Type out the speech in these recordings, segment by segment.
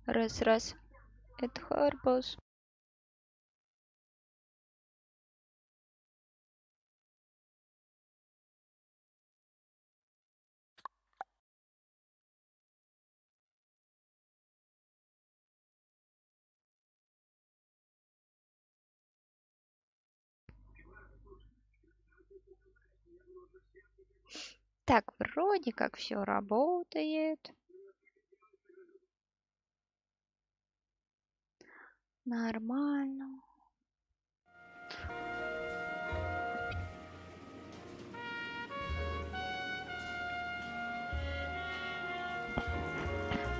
Раз. Это Харбос. Так, вроде как все работает. Нормально.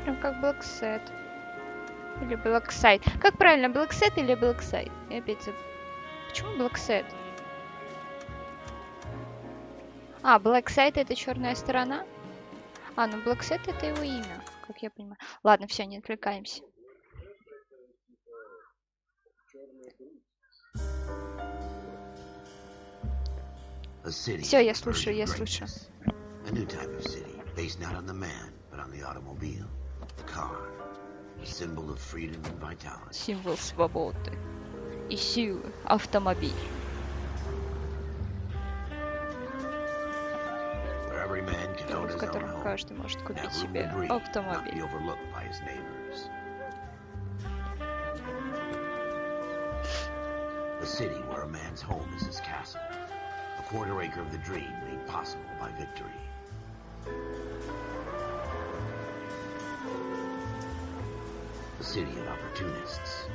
Прям как Blackset. Или Blackside. Как правильно, Blackset или Blackside? Я опять забыла. Почему Blackset? А, Blackside это черная сторона? А, ну Blackset это его имя, как я понимаю. Ладно, все, не отвлекаемся. Все, я слушаю. A new type of city, based not on the man, but on the automobile, the car, a symbol of freedom and vitality. Символ свободы и силы. Автомобиль. Where every man can own В his own котором home, каждый может and купить have room себе to breathe, not be автомобиль. overlooked by his neighbors. A city where a man's home is his castle, a quarter acre of the dream made possible by victory. A city of opportunists.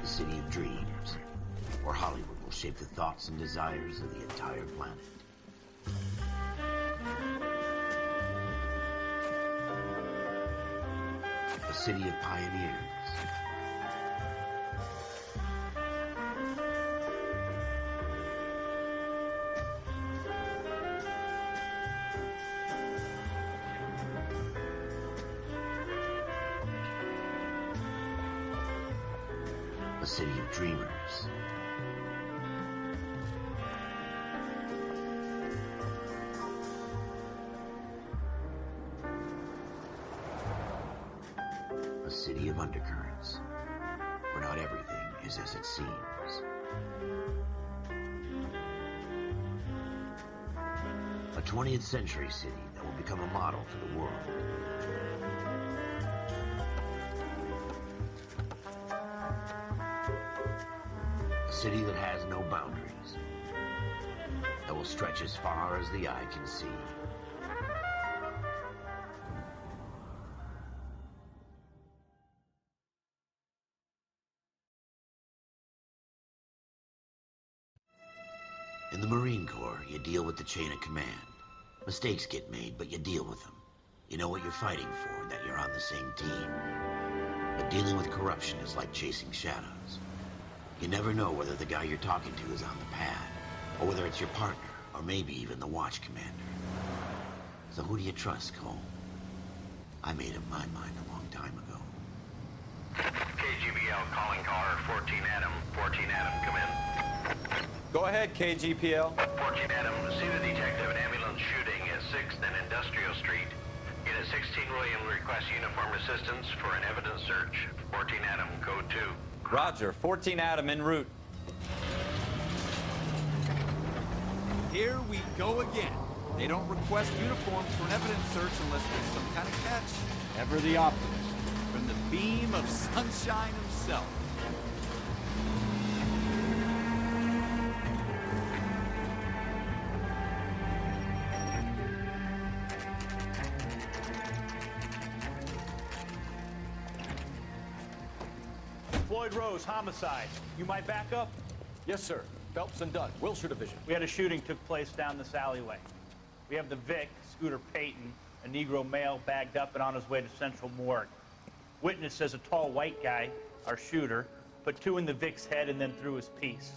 A city of dreams, where Hollywood will shape the thoughts and desires of the entire planet. A city of pioneers. A city of dreamers. A city of undercurrents, where not everything is as it seems. A 20th century city that will become a model for the world. A city that has no boundaries, that will stretch as far as the eye can see. In the Marine Corps, you deal with the chain of command. Mistakes get made, but you deal with them. You know what you're fighting for, that you're on the same team. But dealing with corruption is like chasing shadows. You never know whether the guy you're talking to is on the pad, or whether it's your partner, or maybe even the watch commander. So who do you trust, Cole? I made up my mind a long time ago. KGBL calling caller 14 Adam. 14 Adam, come in. Go ahead, KGPL. 14 Adam, see the detective in ambulance shooting at 6th and Industrial Street. Unit 16 William requests uniform assistance for an evidence search. 14 Adam, code 2. Roger, 14 Adam en route. Here we go again. They don't request uniforms for an evidence search unless there's some kind of catch. Ever the optimist. From the beam of sunshine himself. Floyd Rose, homicide. You might back up? Yes, sir. Phelps and Dunn, Wilshire Division. We had a shooting took place down this alleyway. We have the Vic, Scooter Payton, a Negro male bagged up and on his way to Central Morgue. Witness says a tall white guy, our shooter, put 2 in the Vic's head and then threw his piece.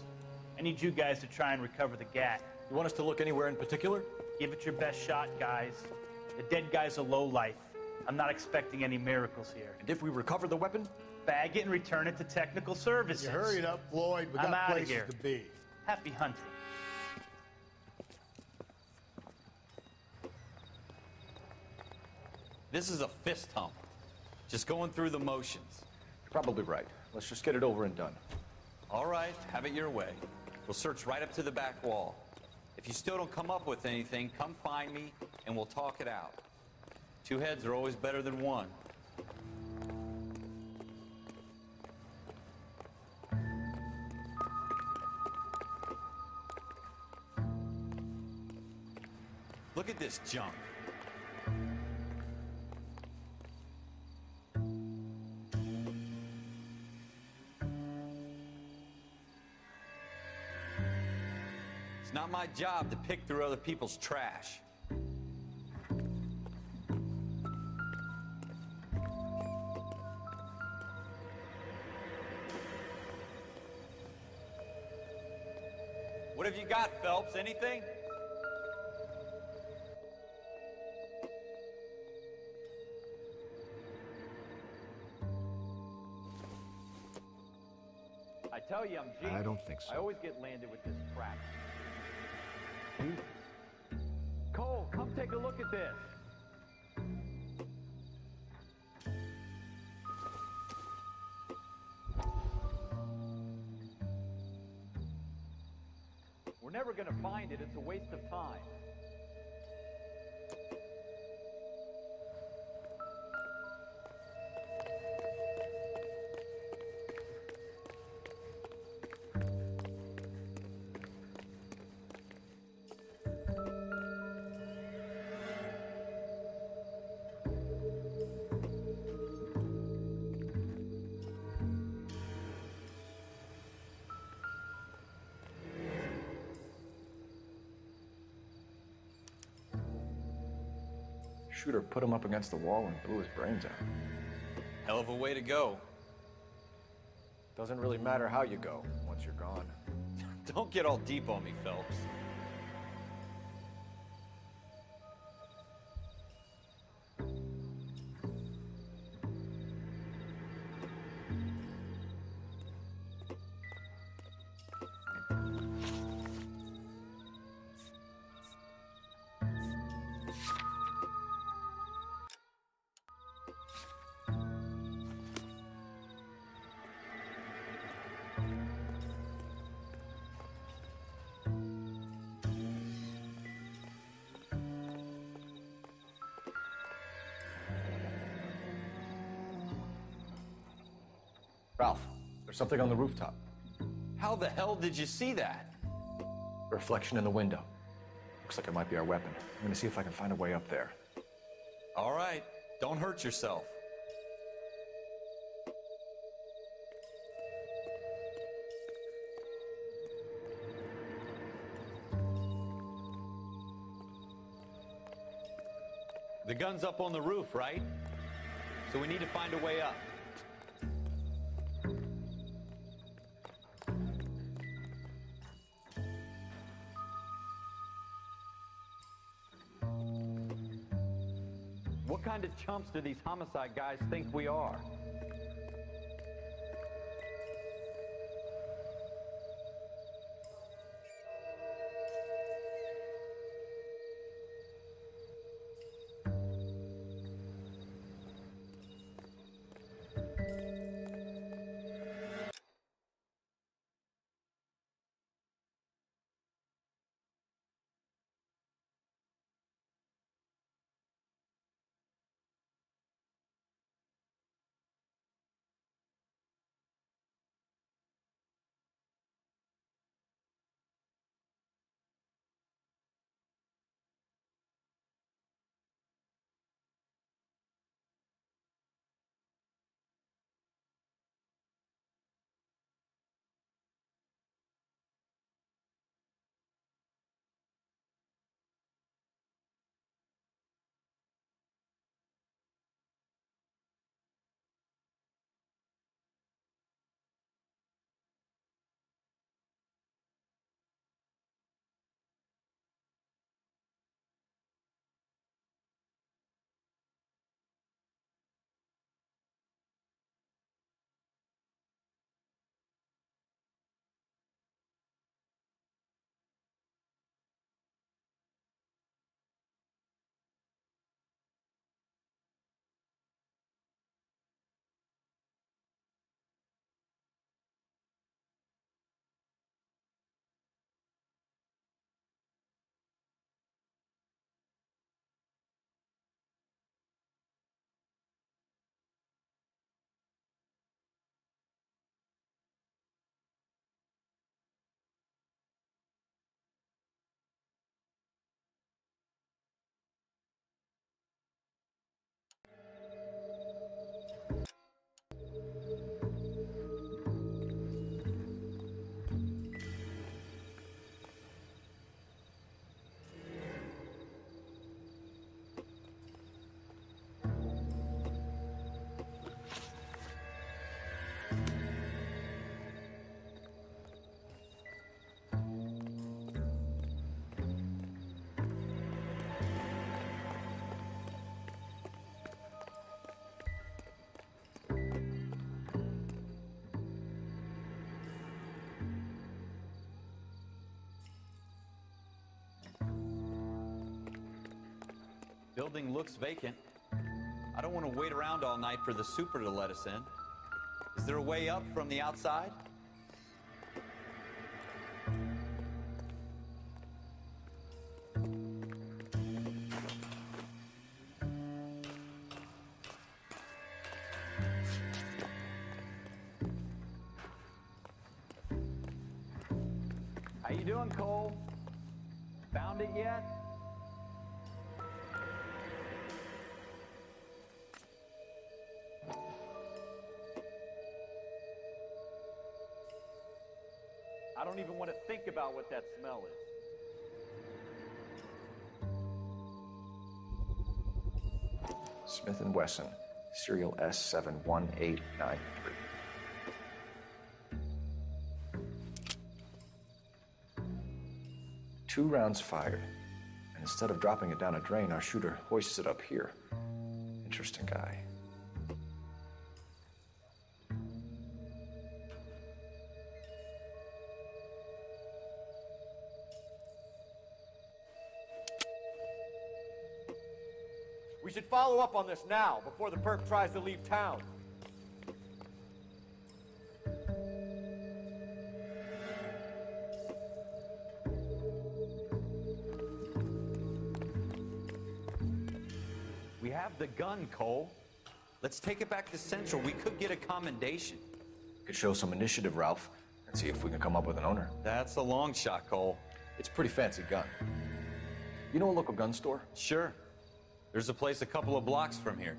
I need you guys to try and recover the gat. You want us to look anywhere in particular? Give it your best shot, guys. The dead guy's a lowlife. I'm not expecting any miracles here. And if we recover the weapon? Bag it and return it to technical services. You hurry it up, Floyd. We I'm got outta places here. to be. Happy hunting. This is a fist hump. Just going through the motions. You're probably right. Let's just get it over and done. All right, have it your way. We'll search right up to the back wall. If you still don't come up with anything, come find me and we'll talk it out. Two heads are always better than one. Look at this junk. It's not my job to pick through other people's trash. What have you got, Phelps? Anything? I tell you, I'm genius. I don't think so. I always get landed with this crap. Cole, come take a look at this. We're never gonna find it. It's a waste of time. Shooter put him up against the wall and blew his brains out. Hell of a way to go. Doesn't really matter how you go once you're gone. Don't get all deep on me, Phelps. Ralph, there's something on the rooftop. How the hell did you see that? Reflection in the window. Looks like it might be our weapon. I'm gonna see if I can find a way up there. All right, don't hurt yourself. The gun's up on the roof, right? So we need to find a way up. What kind of chumps do these homicide guys think we are? Building looks vacant. I don't want to wait around all night for the super to let us in. Is there a way up from the outside? How you doing, Cole? Found it yet? I don't even want to think about what that smell is. Smith & Wesson, serial S71893. 2 rounds fired, and instead of dropping it down a drain, our shooter hoists it up here. Interesting guy. We should follow up on this now, before the perp tries to leave town. We have the gun, Cole. Let's take it back to Central. We could get a commendation. Could show some initiative, Ralph, and see if we can come up with an owner. That's a long shot, Cole. It's a pretty fancy gun. You know a local gun store? Sure. There's a place a couple of blocks from here.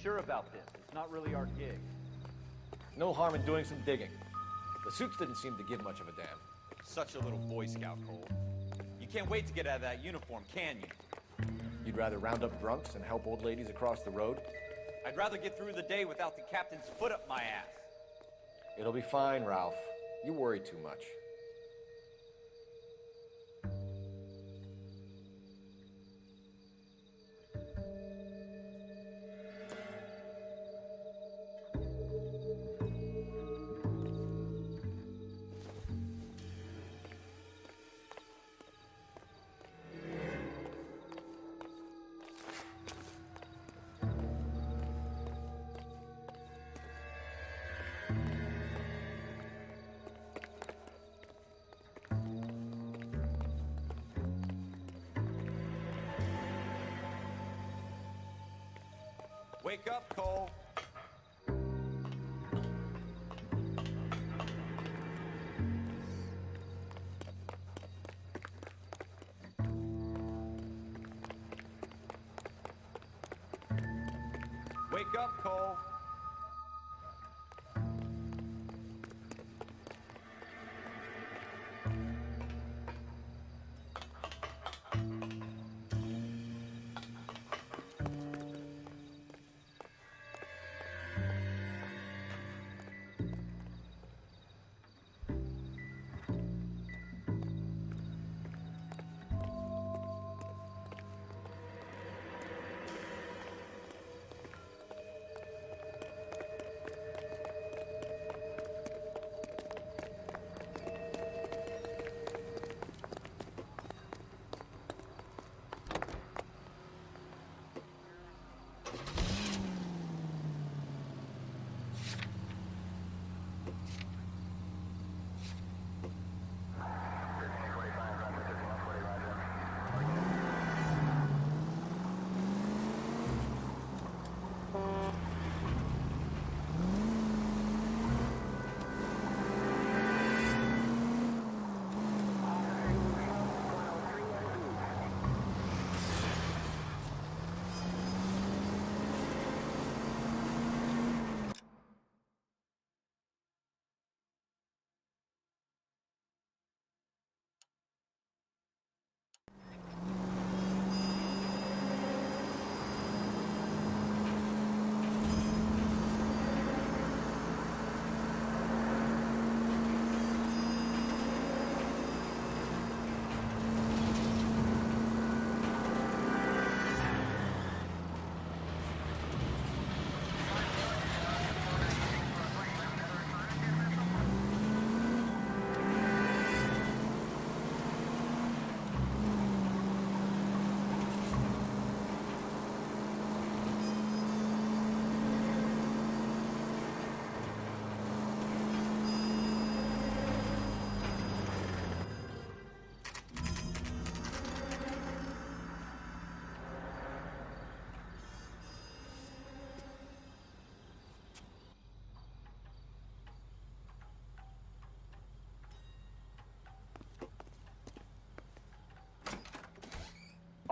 Sure about this. It's not really our gig. No harm in doing some digging. The suits didn't seem to give much of a damn. Such a little Boy Scout, Cole. You can't wait to get out of that uniform, can you? You'd rather round up drunks and help old ladies across the road? I'd rather get through the day without the captain's foot up my ass. It'll be fine, Ralph. You worry too much. Wake up, Cole. Wake up, Cole.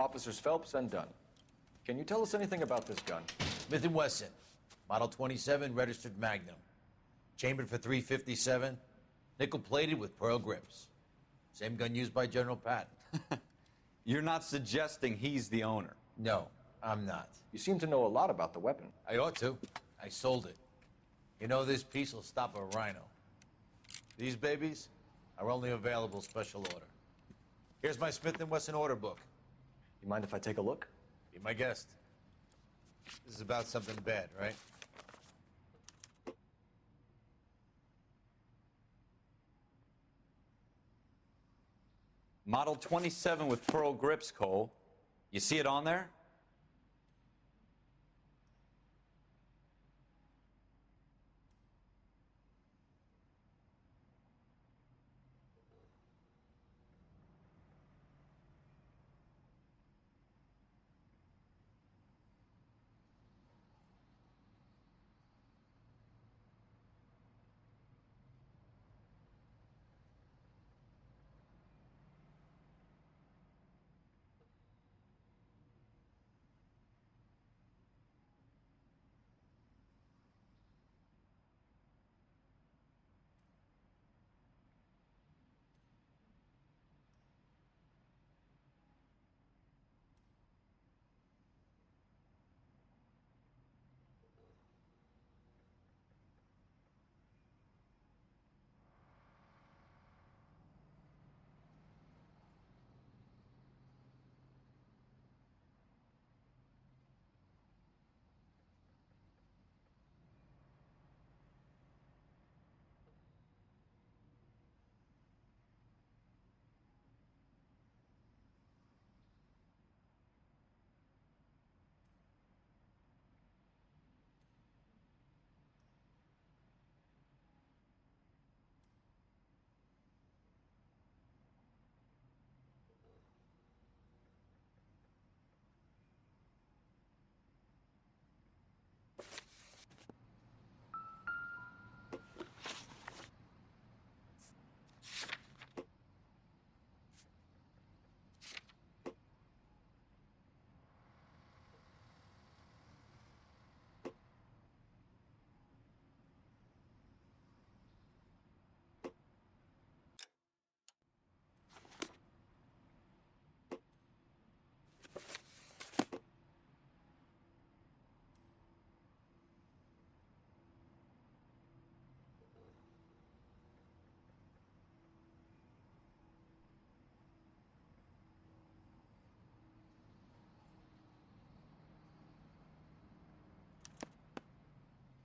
Officers Phelps and Dunn. Can you tell us anything about this gun? Smith & Wesson, Model 27, registered Magnum. Chambered for .357, nickel-plated with pearl grips. Same gun used by General Patton. You're not suggesting he's the owner? No, I'm not. You seem to know a lot about the weapon. I ought to. I sold it. You know, this piece will stop a rhino. These babies are only available special order. Here's my Smith & Wesson order book. You mind if I take a look? Be my guest. This is about something bad, right? Model 27 with pearl grips, Cole. You see it on there?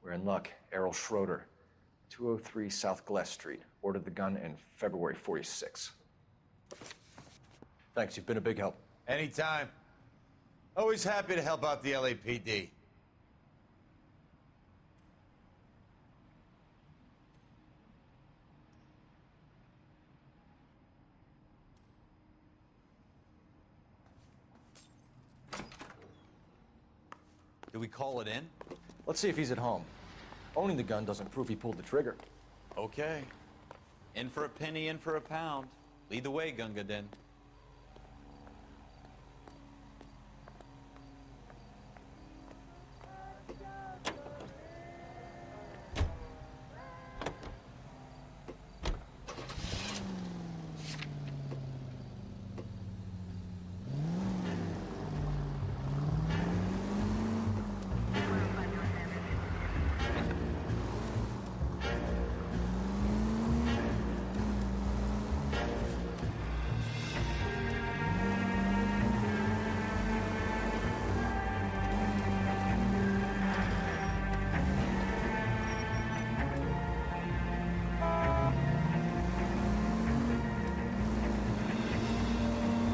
We're in luck. Errol Schroeder, 203 South Glass Street. Ordered the gun in February '46. Thanks, you've been a big help. Anytime. Always happy to help out the LAPD. Do we call it in? Let's see if he's at home. Owning the gun doesn't prove he pulled the trigger. Okay. In for a penny, in for a pound. Lead the way, Gunga Din.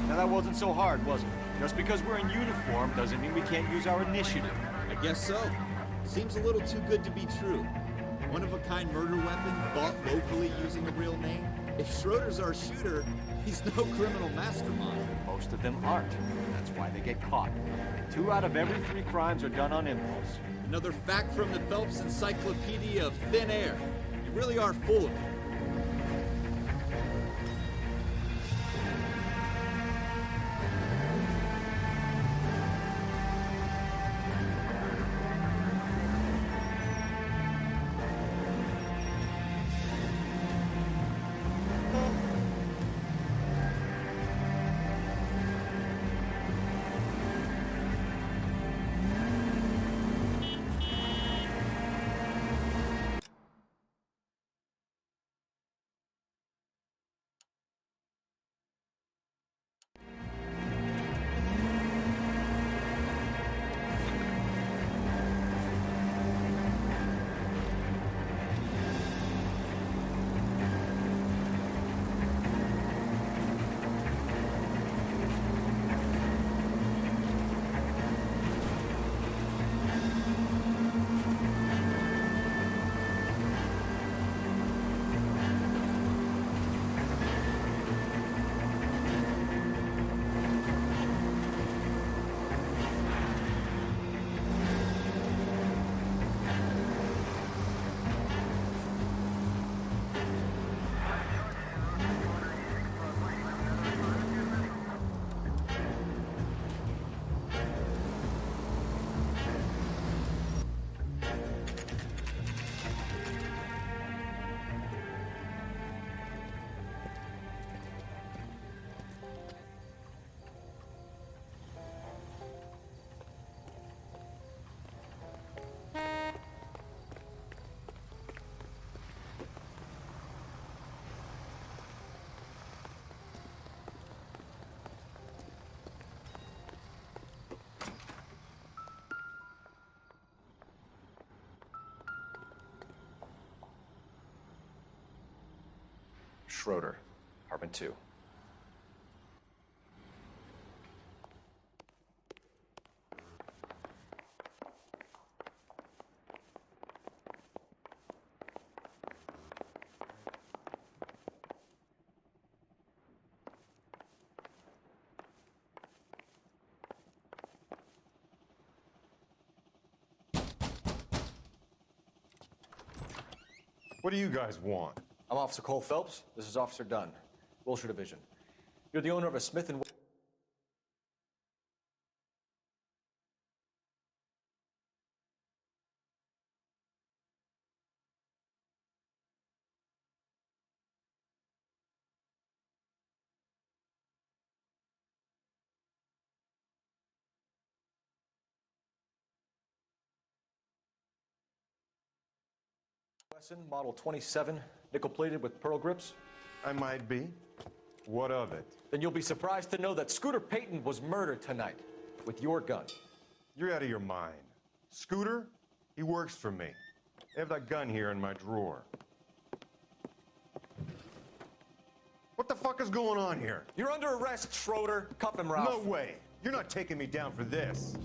That wasn't so hard, was it? Just because we're in uniform doesn't mean we can't use our initiative. I guess so. Seems a little too good to be true. One-of-a-kind murder weapon bought locally using a real name? If Schroeder's our shooter, he's no criminal mastermind. Most of them aren't. That's why they get caught. 2 out of every 3 crimes are done on impulse. Another fact from the Phelps Encyclopedia of Thin Air. You really are full of it. Schroeder, apartment 2. What do you guys want? I'm Officer Cole Phelps. This is Officer Dunn, Wilshire Division. You're the owner of a Smith & Wesson, model 27, nickel-plated with pearl grips. I might be. What of it? Then you'll be surprised to know that Scooter Payton was murdered tonight with your gun. You're out of your mind. Scooter? He works for me. I have that gun here in my drawer. What the fuck is going on here? You're under arrest, Schroeder. Cuff him, Ralph. No way. You're not taking me down for this.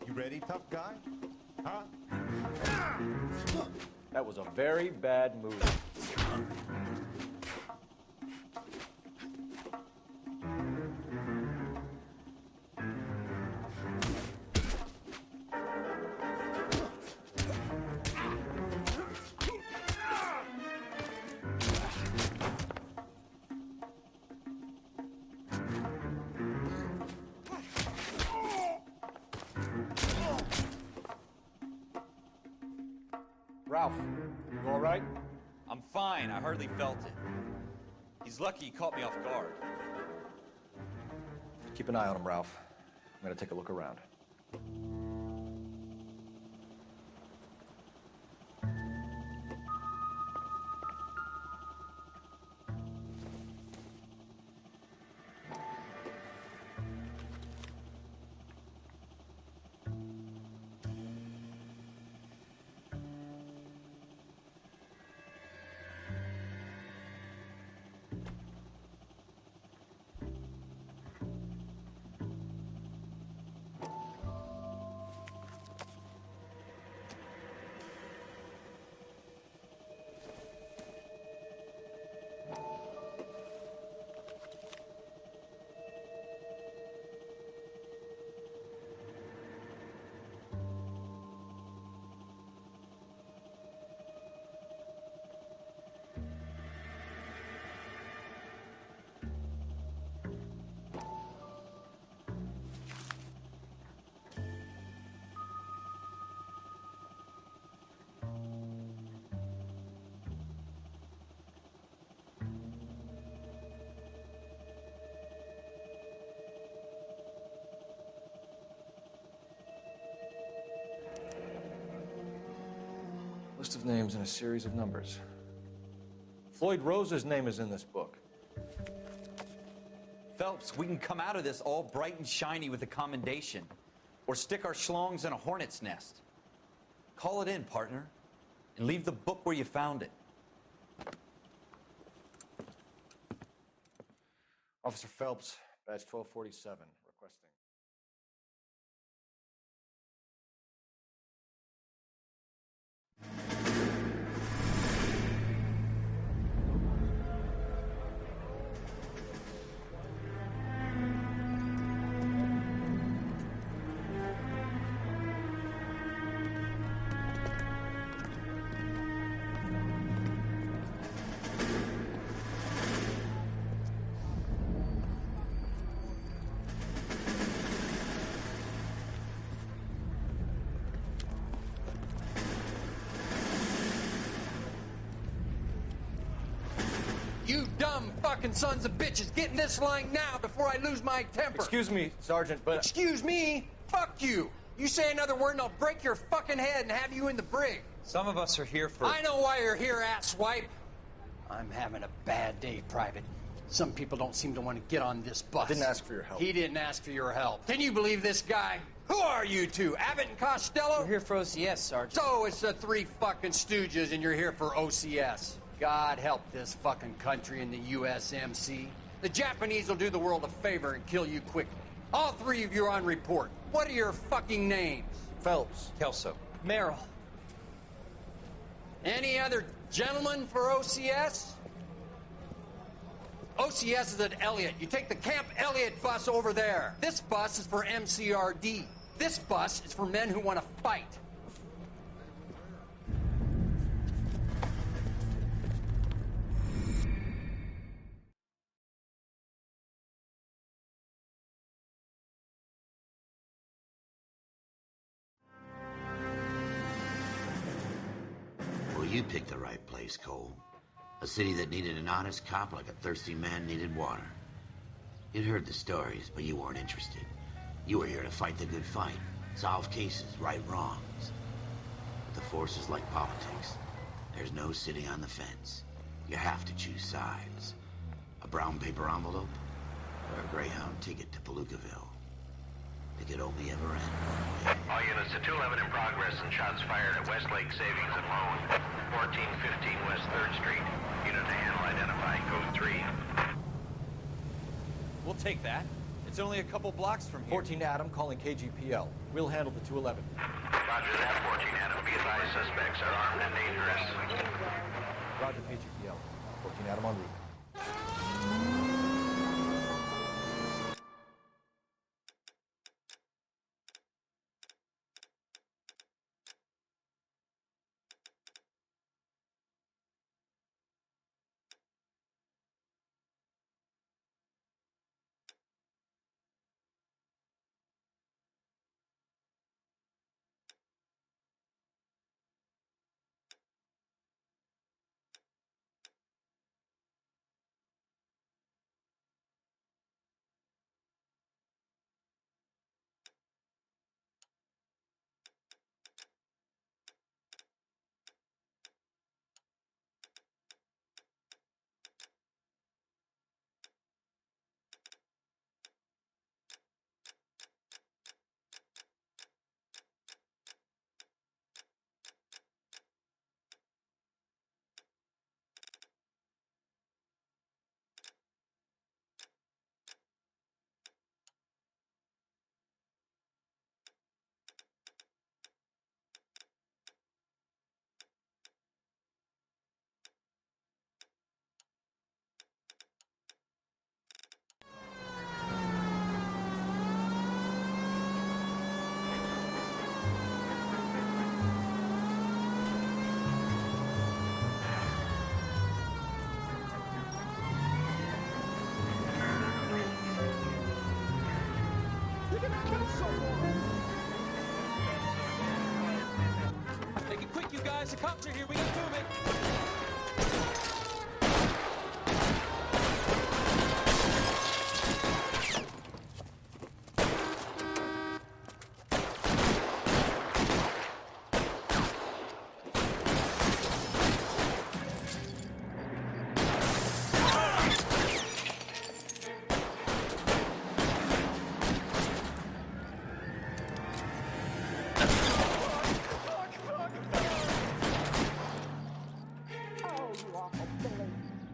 You ready, tough guy? Huh? That was a very bad move. Ralph, you all right? I'm fine. I hardly felt it. He's lucky he caught me off guard. Keep an eye on him, Ralph. I'm gonna take a look around. List of names and a series of numbers. Floyd Rose's name is in this book. Phelps, we can come out of this all bright and shiny with a commendation, or stick our schlongs in a hornet's nest. Call it in, partner, and leave the book where you found it. Officer Phelps, badge 1247, requesting. You dumb fucking sons of bitches, get in this line now before I lose my temper. Excuse me, Sergeant, but... Excuse me? Fuck you. You say another word and I'll break your fucking head and have you in the brig. Some of us are here for... I know why you're here, asswipe. I'm having a bad day, Private. Some people don't seem to want to get on this bus. I didn't ask for your help. He didn't ask for your help. Can you believe this guy? Who are you two? Abbott and Costello? We're here for OCS, Sergeant. So it's the three fucking stooges and you're here for OCS. God help this fucking country and the USMC. The Japanese will do the world a favor and kill you quickly. All three of you are on report. What are your fucking names? Phelps. Kelso. Merrill. Any other gentlemen for OCS? OCS is at Elliott. You take the Camp Elliott bus over there. This bus is for MCRD. This bus is for men who want to fight. Well, you picked the right place, Cole. A city that needed an honest cop like a thirsty man needed water. You'd heard the stories, but you weren't interested. You were here to fight the good fight, solve cases, right wrongs. But the force is like politics. There's no sitting on the fence. You have to choose sides. A brown paper envelope or a Greyhound ticket to Palookaville. It could only ever end one way. All units to 211 in progress and shots fired at Westlake Savings and Loan, 1415 West 3rd Street. Unit to handle identifying code 3. We'll take that. It's only a couple blocks from here. 14 Adam calling KGPL. We'll handle the 211. Roger that, 14 Adam. Be advised, suspects are armed and dangerous. Roger, KGPL. 14 Adam en route. Take it quick, you guys. The cops are here. We gotta move it.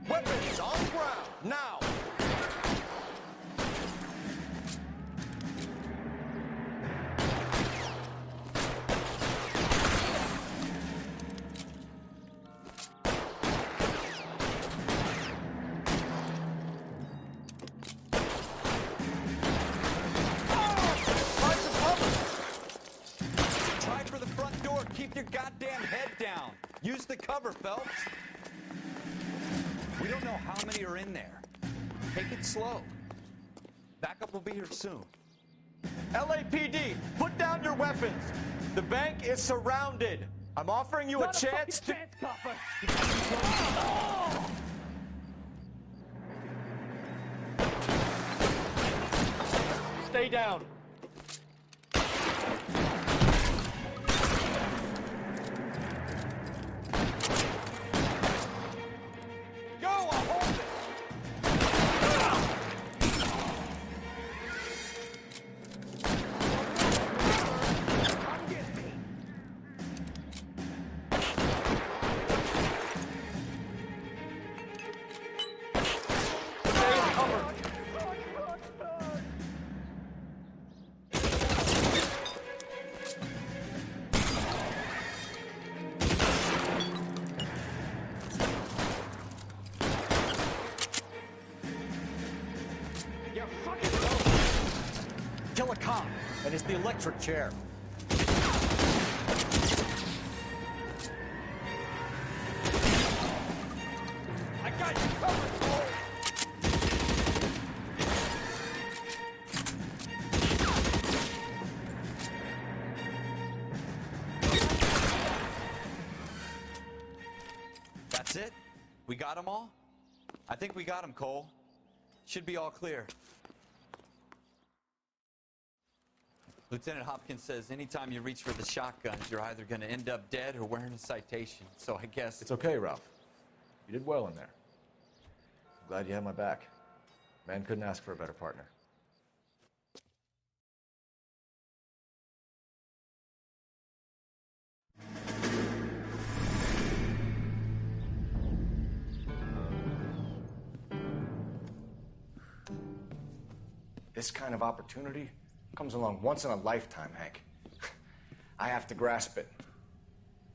Weapons on the ground, now! Try for the front door. Keep your goddamn head down. Use the cover, Phelps. We don't know how many are in there. Take it slow. Backup will be here soon. LAPD, put down your weapons. The bank is surrounded. I'm offering you a chance to... Stay down. Go, I'll hold it! and it's the electric chair. I got you covered, Cole! That's it? We got them all? I think we got them, Cole. Should be all clear. Lieutenant Hopkins says anytime you reach for the shotguns, you're either going to end up dead or wearing a citation. So I guess... It's okay, Ralph. You did well in there. I'm glad you had my back. Man couldn't ask for a better partner. This kind of opportunity comes along once in a lifetime, Hank. I have to grasp it.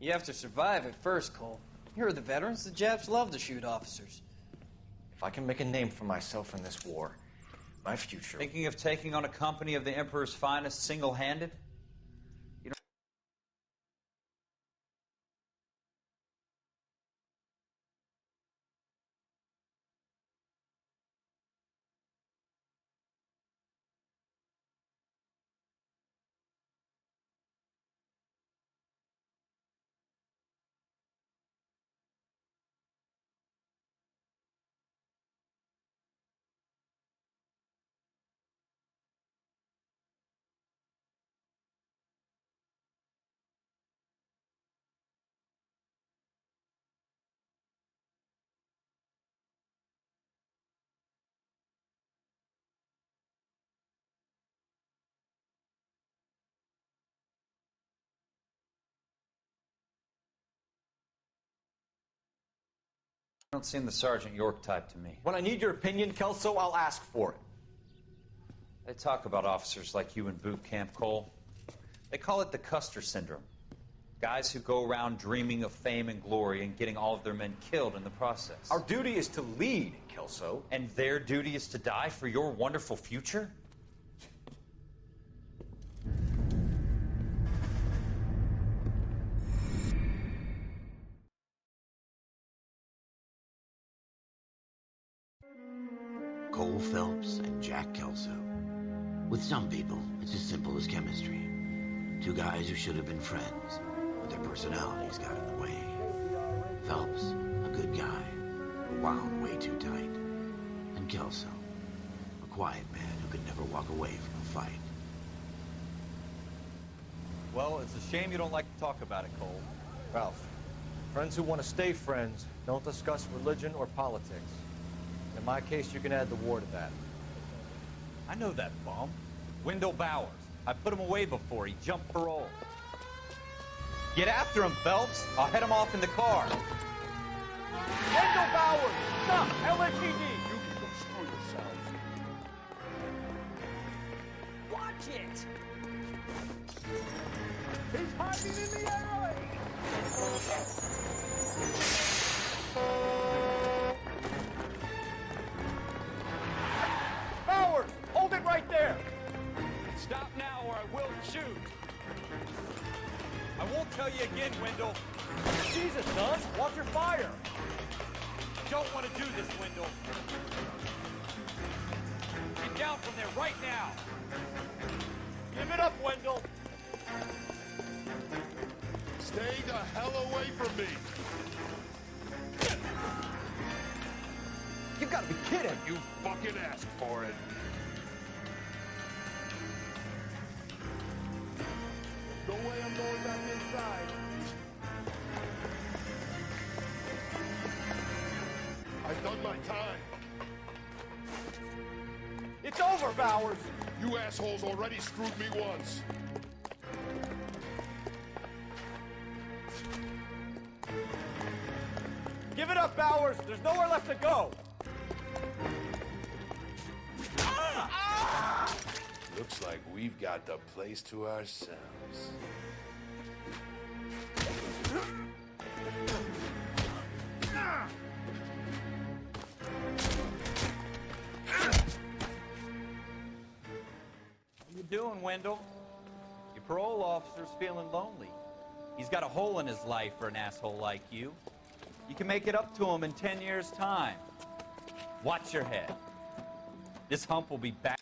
You have to survive it first, Cole. Here are the veterans. The Japs love to shoot officers. If I can make a name for myself in this war, my future... Thinking of taking on a company of the Emperor's finest single-handed? Don't seem the Sergeant York type to me. When I need your opinion, Kelso, I'll ask for it. They talk about officers like you in boot camp, Cole. They call it the Custer syndrome. Guys who go around dreaming of fame and glory and getting all of their men killed in the process. Our duty is to lead, Kelso. And their duty is to die for your wonderful future? Cole Phelps and Jack Kelso. With some people, it's as simple as chemistry. Two guys who should have been friends, but their personalities got in the way. Phelps, a good guy, but wound way too tight. And Kelso, a quiet man who could never walk away from a fight. Well, it's a shame you don't like to talk about it, Cole. Ralph, friends who want to stay friends don't discuss religion or politics. In my case, you can add the war to that. I know that bum. Wendell Bowers. I put him away before. He jumped parole. Get after him, Phelps. I'll head him off in the car. Wendell Bowers! Stop! LAPD! You can go screw yourselves. Watch it! He's hiding in the alley! Bowers! Hold it right there! Stop now or I will shoot. I won't tell you again, Wendell. Jesus, son! Watch your fire! Don't want to do this, Wendell. Get down from there right now. Give it up, Wendell! Stay the hell away from me! You've got to be kidding! You fucking asked for it. No way I'm going back inside. I've done my time. It's over, Bowers! You assholes already screwed me once. Give it up, Bowers! There's nowhere left to go! Looks like we've got the place to ourselves. What you doing, Wendell? Your parole officer's feeling lonely. He's got a hole in his life for an asshole like you. You can make it up to him in 10 years' time. Watch your head. This hump will be back.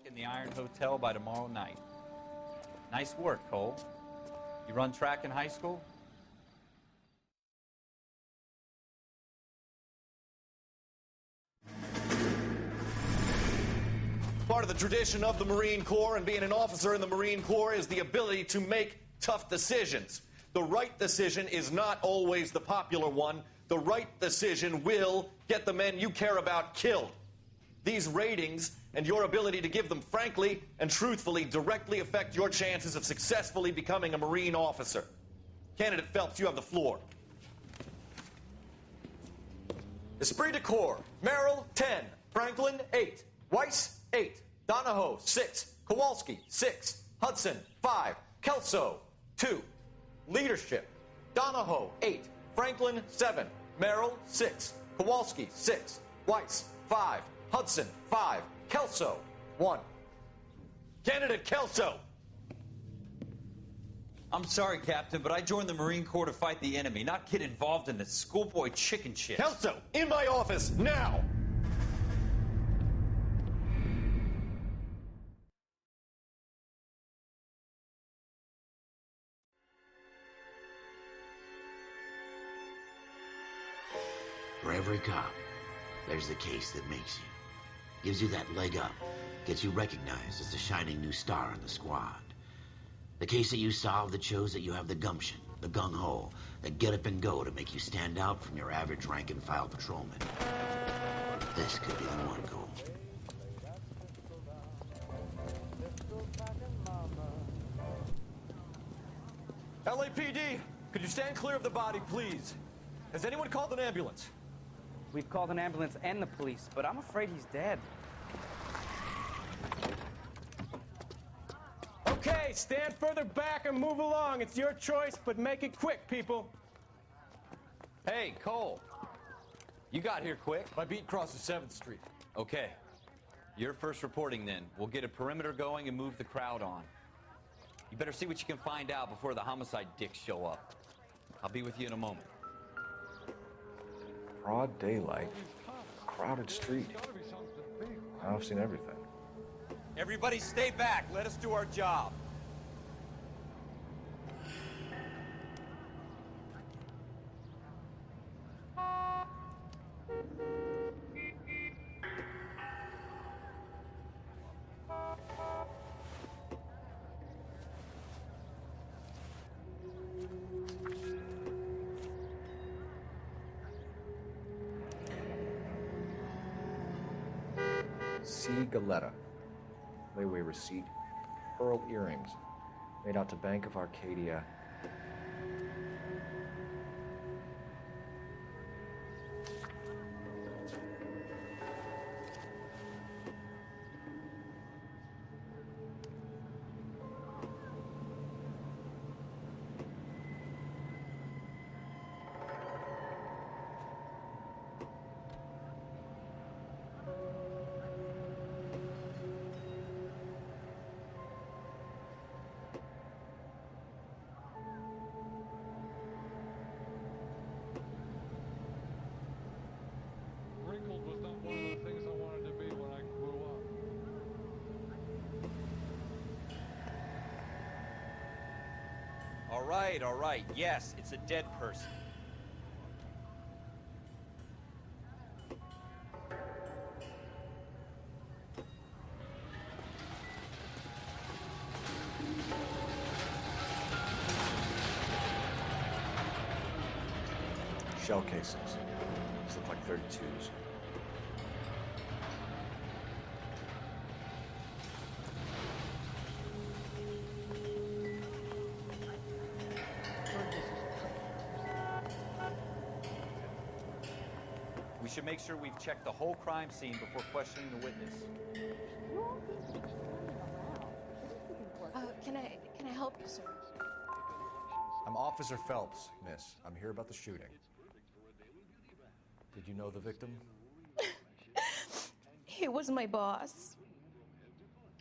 In the Iron Hotel by tomorrow night. Nice work, Cole. You run track in high school? Part of the tradition of the Marine Corps and being an officer in the Marine Corps is the ability to make tough decisions. The right decision is not always the popular one. The right decision will get the men you care about killed. These ratings and your ability to give them frankly and truthfully directly affect your chances of successfully becoming a Marine officer. Candidate Phelps, you have the floor. Esprit de Corps, Merrill, 10. Franklin, 8. Weiss, 8. Donahoe, 6. Kowalski, 6. Hudson, 5. Kelso, 2. Leadership, Donahoe, 8. Franklin, 7. Merrill, 6. Kowalski, 6. Weiss, 5. Hudson, 5. Kelso, 1. Candidate Kelso. I'm sorry, Captain, but I joined the Marine Corps to fight the enemy, not get involved in this schoolboy chicken shit. Kelso, in my office, now! For every cop, there's the case that makes you. Gives you that leg up, gets you recognized as the shining new star in the squad. The case that you solve that shows that you have the gumption, the gung-ho, the get up and go to make you stand out from your average rank-and-file patrolman. This could be the one, Cole. LAPD, could you stand clear of the body, please? Has anyone called an ambulance? We've called an ambulance and the police, but I'm afraid he's dead. Okay, stand further back and move along. It's your choice, but make it quick, people. Hey, Cole. You got here quick. My beat crosses 7th Street. Okay. You're first reporting then. We'll get a perimeter going and move the crowd on. You better see what you can find out before the homicide dicks show up. I'll be with you in a moment. Broad daylight, crowded street. I've seen everything. Everybody stay back. Let us do our job. C. Galetta. Layaway receipt. Pearl earrings. Made out to Bank of Arcadia. All right. Yes, it's a dead person. shell casings. These look like 32s. We should make sure we've checked the whole crime scene before questioning the witness. Can I help you, sir? I'm Officer Phelps, miss. I'm here about the shooting. Did you know the victim? He was my boss,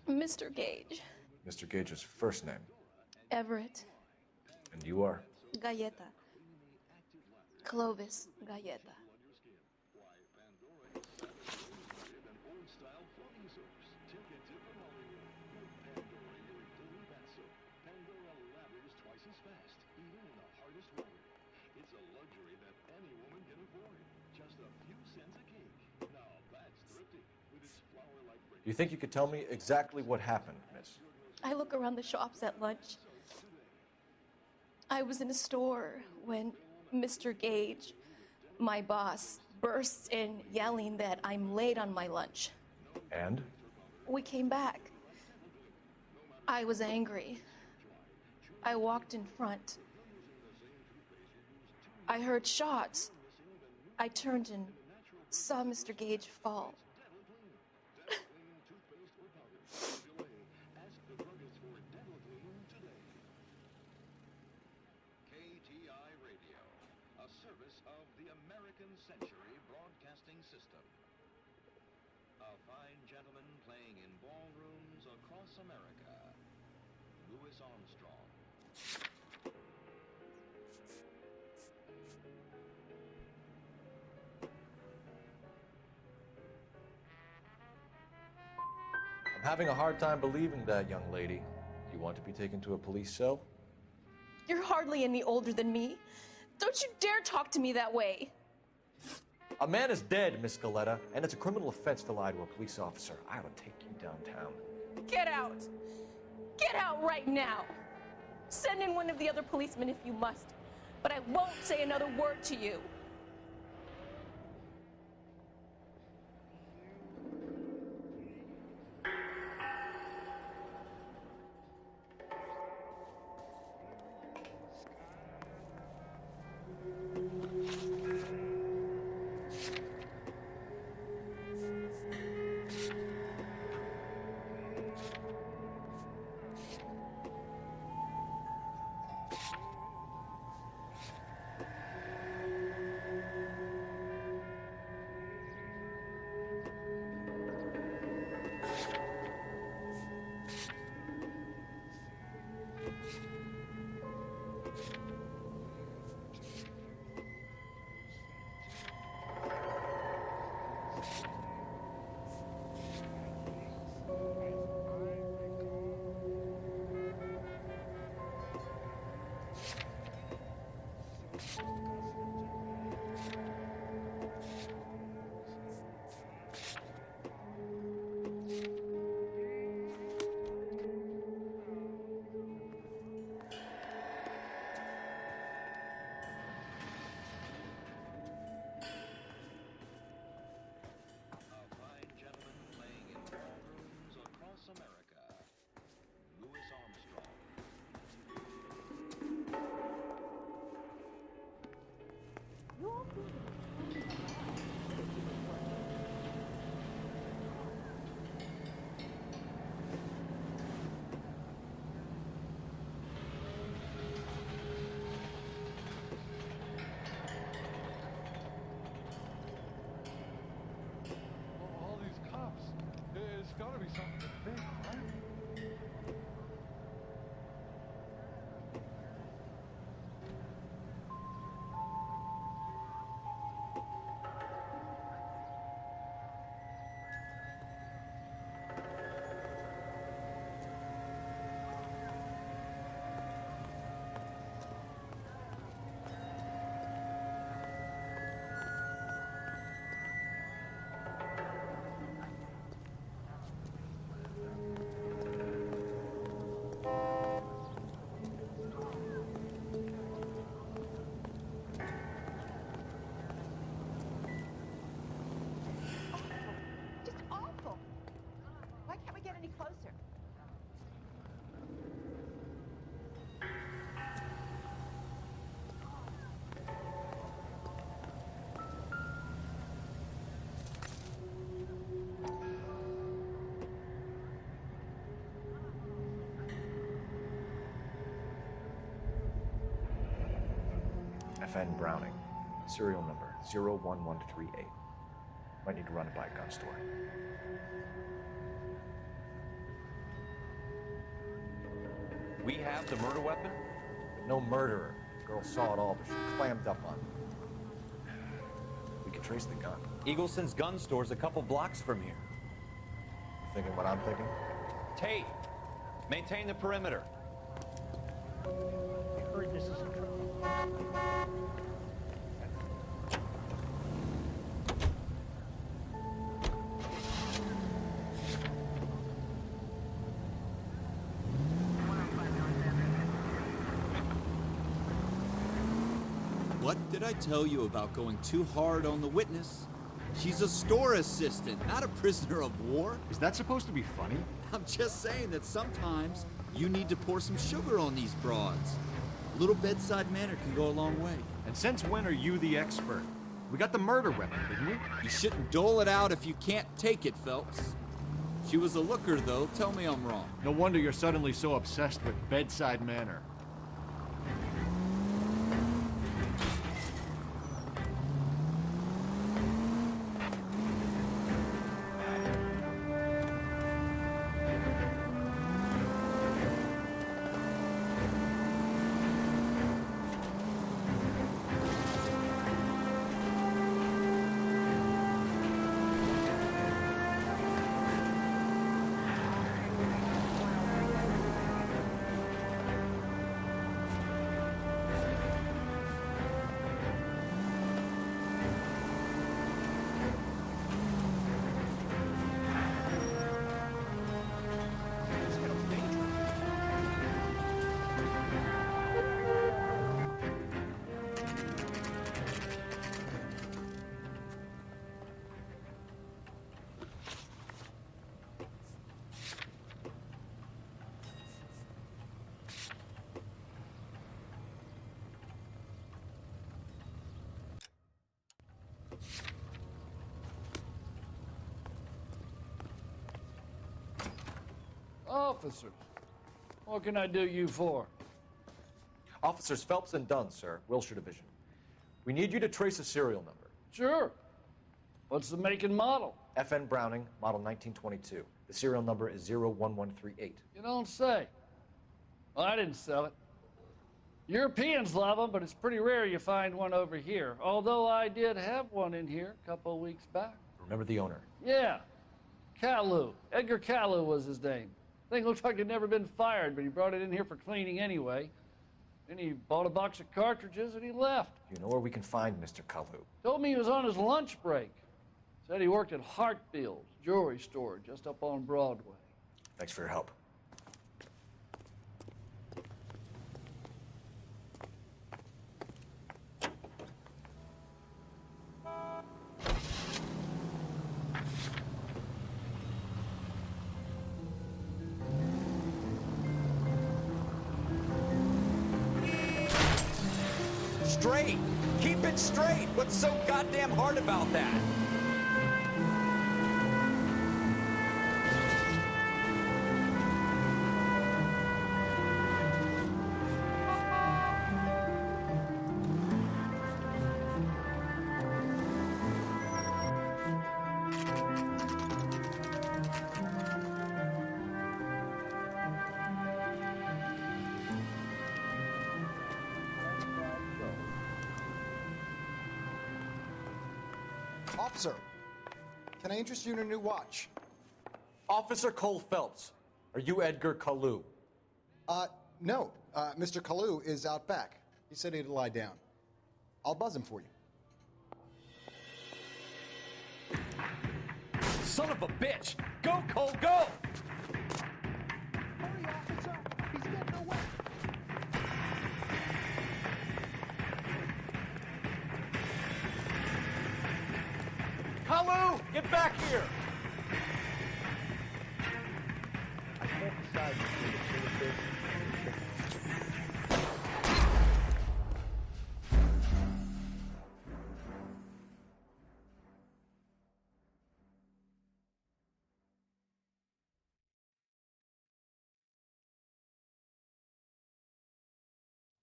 Mr. Gage. Mr. Gage's first name. Everett. And you are? Galleta. Clovis Galleta. You think you could tell me exactly what happened, miss? I look around the shops at lunch. I was in a store when Mr. Gage, my boss, bursts in yelling that I'm late on my lunch. And? We came back. I was angry. I walked in front. I heard shots. I turned and saw Mr. Gage fall. Century Broadcasting System. A fine gentleman playing in ballrooms across America. Louis Armstrong. I'm having a hard time believing that, young lady. You want to be taken to a police cell? You're hardly any older than me. Don't you dare talk to me that way. A man is dead, Miss Galletta, and it's a criminal offense to lie to a police officer. I will take you downtown. Get out! Get out right now! Send in one of the other policemen if you must, but I won't say another word to you. gotta be something big, right? FN Browning. Serial number 01138. Might need to run it by a gun store. We have the murder weapon? No murderer. The girl saw it all, but she clammed up on it. We can trace the gun. Eagleson's gun store's a couple blocks from here. You thinking what I'm thinking? Tate, maintain the perimeter. I heard this is in trouble. What did I tell you about going too hard on the witness? She's a store assistant, not a prisoner of war. Is that supposed to be funny? I'm just saying that sometimes you need to pour some sugar on these broads. A little bedside manner can go a long way. And since when are you the expert? We got the murder weapon, didn't we? You shouldn't dole it out if you can't take it, Phelps. She was a looker, though. Tell me I'm wrong. No wonder you're suddenly so obsessed with bedside manner. Officers, what can I do you for? Officers Phelps and Dunn, sir, Wilshire Division. We need you to trace a serial number. Sure. What's the make and model? FN Browning, model 1922. The serial number is 01138. You don't say. Well, I didn't sell it. Europeans love them, but it's pretty rare you find one over here. Although I did have one in here a couple of weeks back. Remember the owner? Yeah. Kalu. Edgar Kalu was his name. Thing looked like it'd never been fired, but he brought it in here for cleaning anyway. Then he bought a box of cartridges and he left. Do you know where we can find Mr. Kalu? Told me he was on his lunch break. Said he worked at Hartfield's jewelry store just up on Broadway. Thanks for your help. Straight! Keep it straight! What's so goddamn hard about that? Officer, can I interest you in a new watch? Officer Cole Phelps, are you Edgar Kalu? No. Mr. Kalu is out back. He said he'd lie down. I'll buzz him for you. Son of a bitch! Go, Cole, go! Hurry, officer! He's getting away! Kalu, get back here! I can't decide between the two of this and the chicken.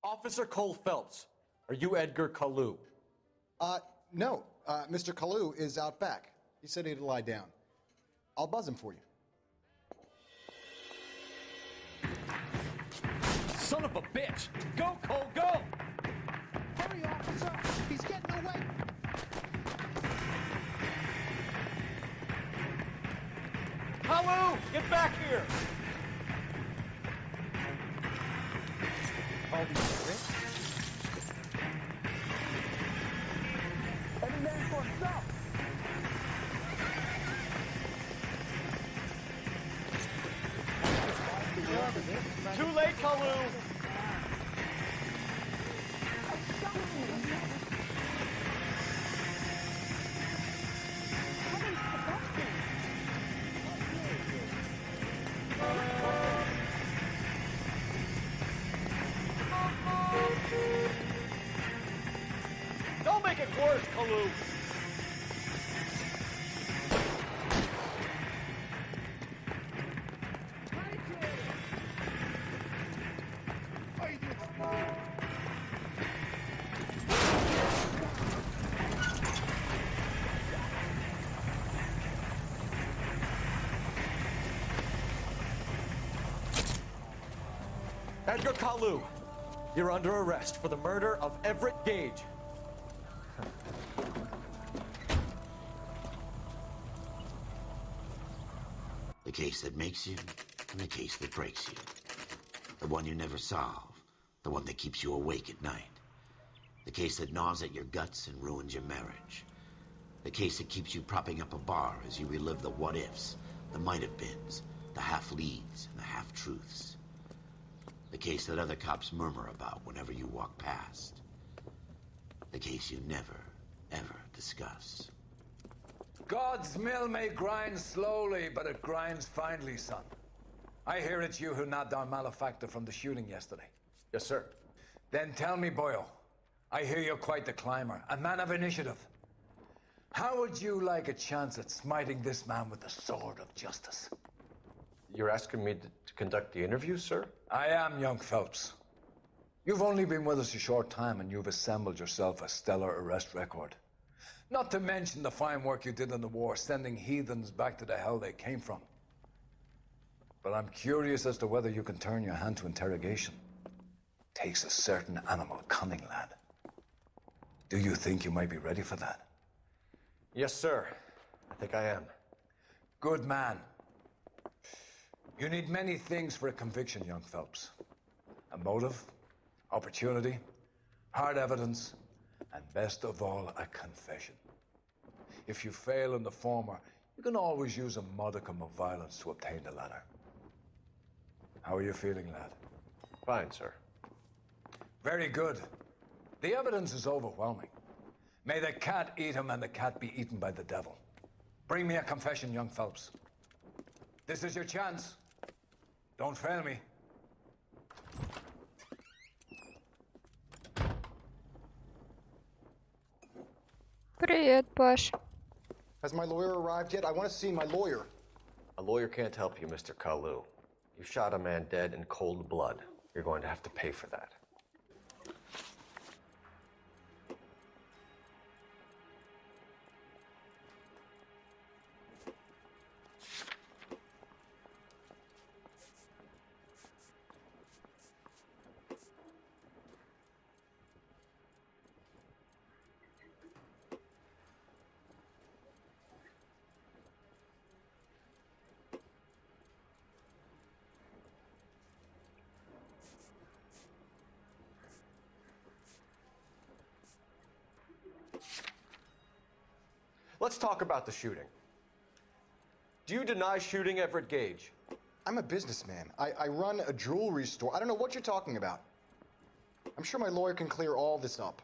Officer Cole Phelps, Are you Edgar Kalu? No. Mr. Kalu is out back. He said he'd lie down. I'll buzz him for you. Son of a bitch! Go, Cole, go! Hurry, officer! He's getting away! Kalu, get back here! Every man for himself. Too late, Kalu! Don't make it worse, Kalu. Edgar Kalu, you're under arrest for the murder of Everett Gage. The case that makes you, and the case that breaks you. The one you never solve, the one that keeps you awake at night. The case that gnaws at your guts and ruins your marriage. The case that keeps you propping up a bar as you relive the what-ifs, the might-have-beens, the half-leads, and the half-truths. The case that other cops murmur about whenever you walk past. The case you never, ever discuss. God's mill may grind slowly, but it grinds finely, son. I hear it's you who nabbed our malefactor from the shooting yesterday. Yes, sir. Then tell me, Boyle, I hear you're quite the climber, a man of initiative. How would you like a chance at smiting this man with the sword of justice? You're asking me to conduct the interview, sir? I am, young Phelps. You've only been with us a short time, and you've assembled yourself a stellar arrest record. Not to mention the fine work you did in the war, sending heathens back to the hell they came from. But I'm curious as to whether you can turn your hand to interrogation. Takes a certain animal cunning, lad. Do you think you might be ready for that? Yes, sir. I think I am. Good man. You need many things for a conviction, young Phelps. A motive, opportunity, hard evidence, and best of all, a confession. If you fail in the former, you can always use a modicum of violence to obtain the latter. How are you feeling, lad? Fine, sir. Very good. The evidence is overwhelming. May the cat eat him and the cat be eaten by the devil. Bring me a confession, young Phelps. This is your chance. Don't fail me. Привет, Паш. Has my lawyer arrived yet? I want to see my lawyer. A lawyer can't help you, Mr. Kalu. You shot a man dead in cold blood. You're going to have to pay for that. Let's talk about the shooting. Do you deny shooting Everett Gage? I'm a businessman. I run a jewelry store. I don't know what you're talking about. I'm sure my lawyer can clear all this up.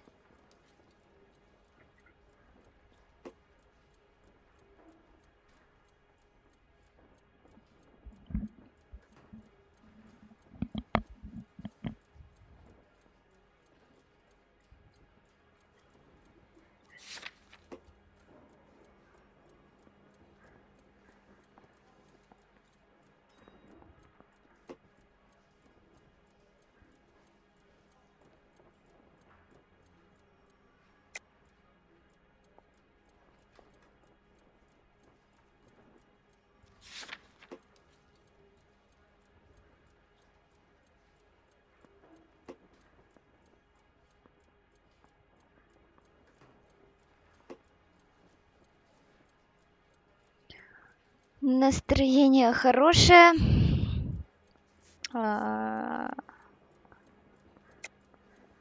Настроение хорошее.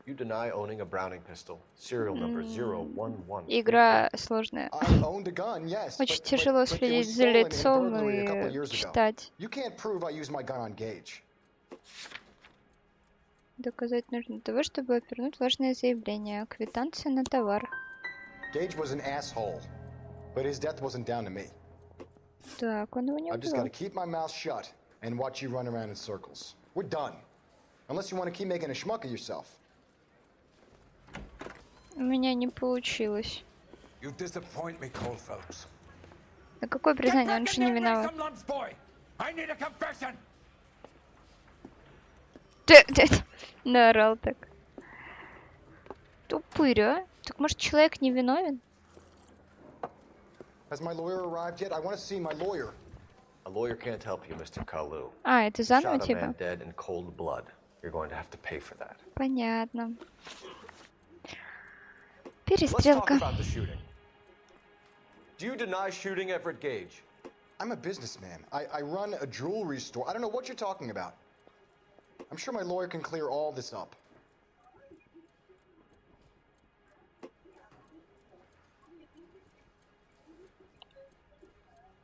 You deny owning a Browning pistol. Serial number 011. Игра сложная. I owned a gun, yes. Очень тяжело but it следить was за stolen in a лицом burglary a couple и years ago. читать. You can't prove I used my gun on Gage. Доказать нужно того, чтобы вернуть ложное заявление. Квитанция на товар. Gage was an asshole, but his death wasn't down to me. Так, он его не I've just got to убил. keep my mouth shut and watch you run around in circles. We're done. Unless you want to keep making a schmuck of yourself. У меня не получилось. You disappoint me, Cole Phelps. А какое признание? Он же не виноват. Ты наорал так. Тупырь, а? Так может человек не виновен? Has my lawyer arrived yet? I want to see my lawyer. A lawyer can't help you, Mr. Kalu. А, это заново Shot a типа? man dead in cold blood. You're going to have to pay for that. Понятно. Let's talk Перестрелка. about the shooting. Do you deny shooting Everett Gage? I'm a businessman. I run a jewelry store. I don't know what you're talking about. I'm sure my lawyer can clear all this up.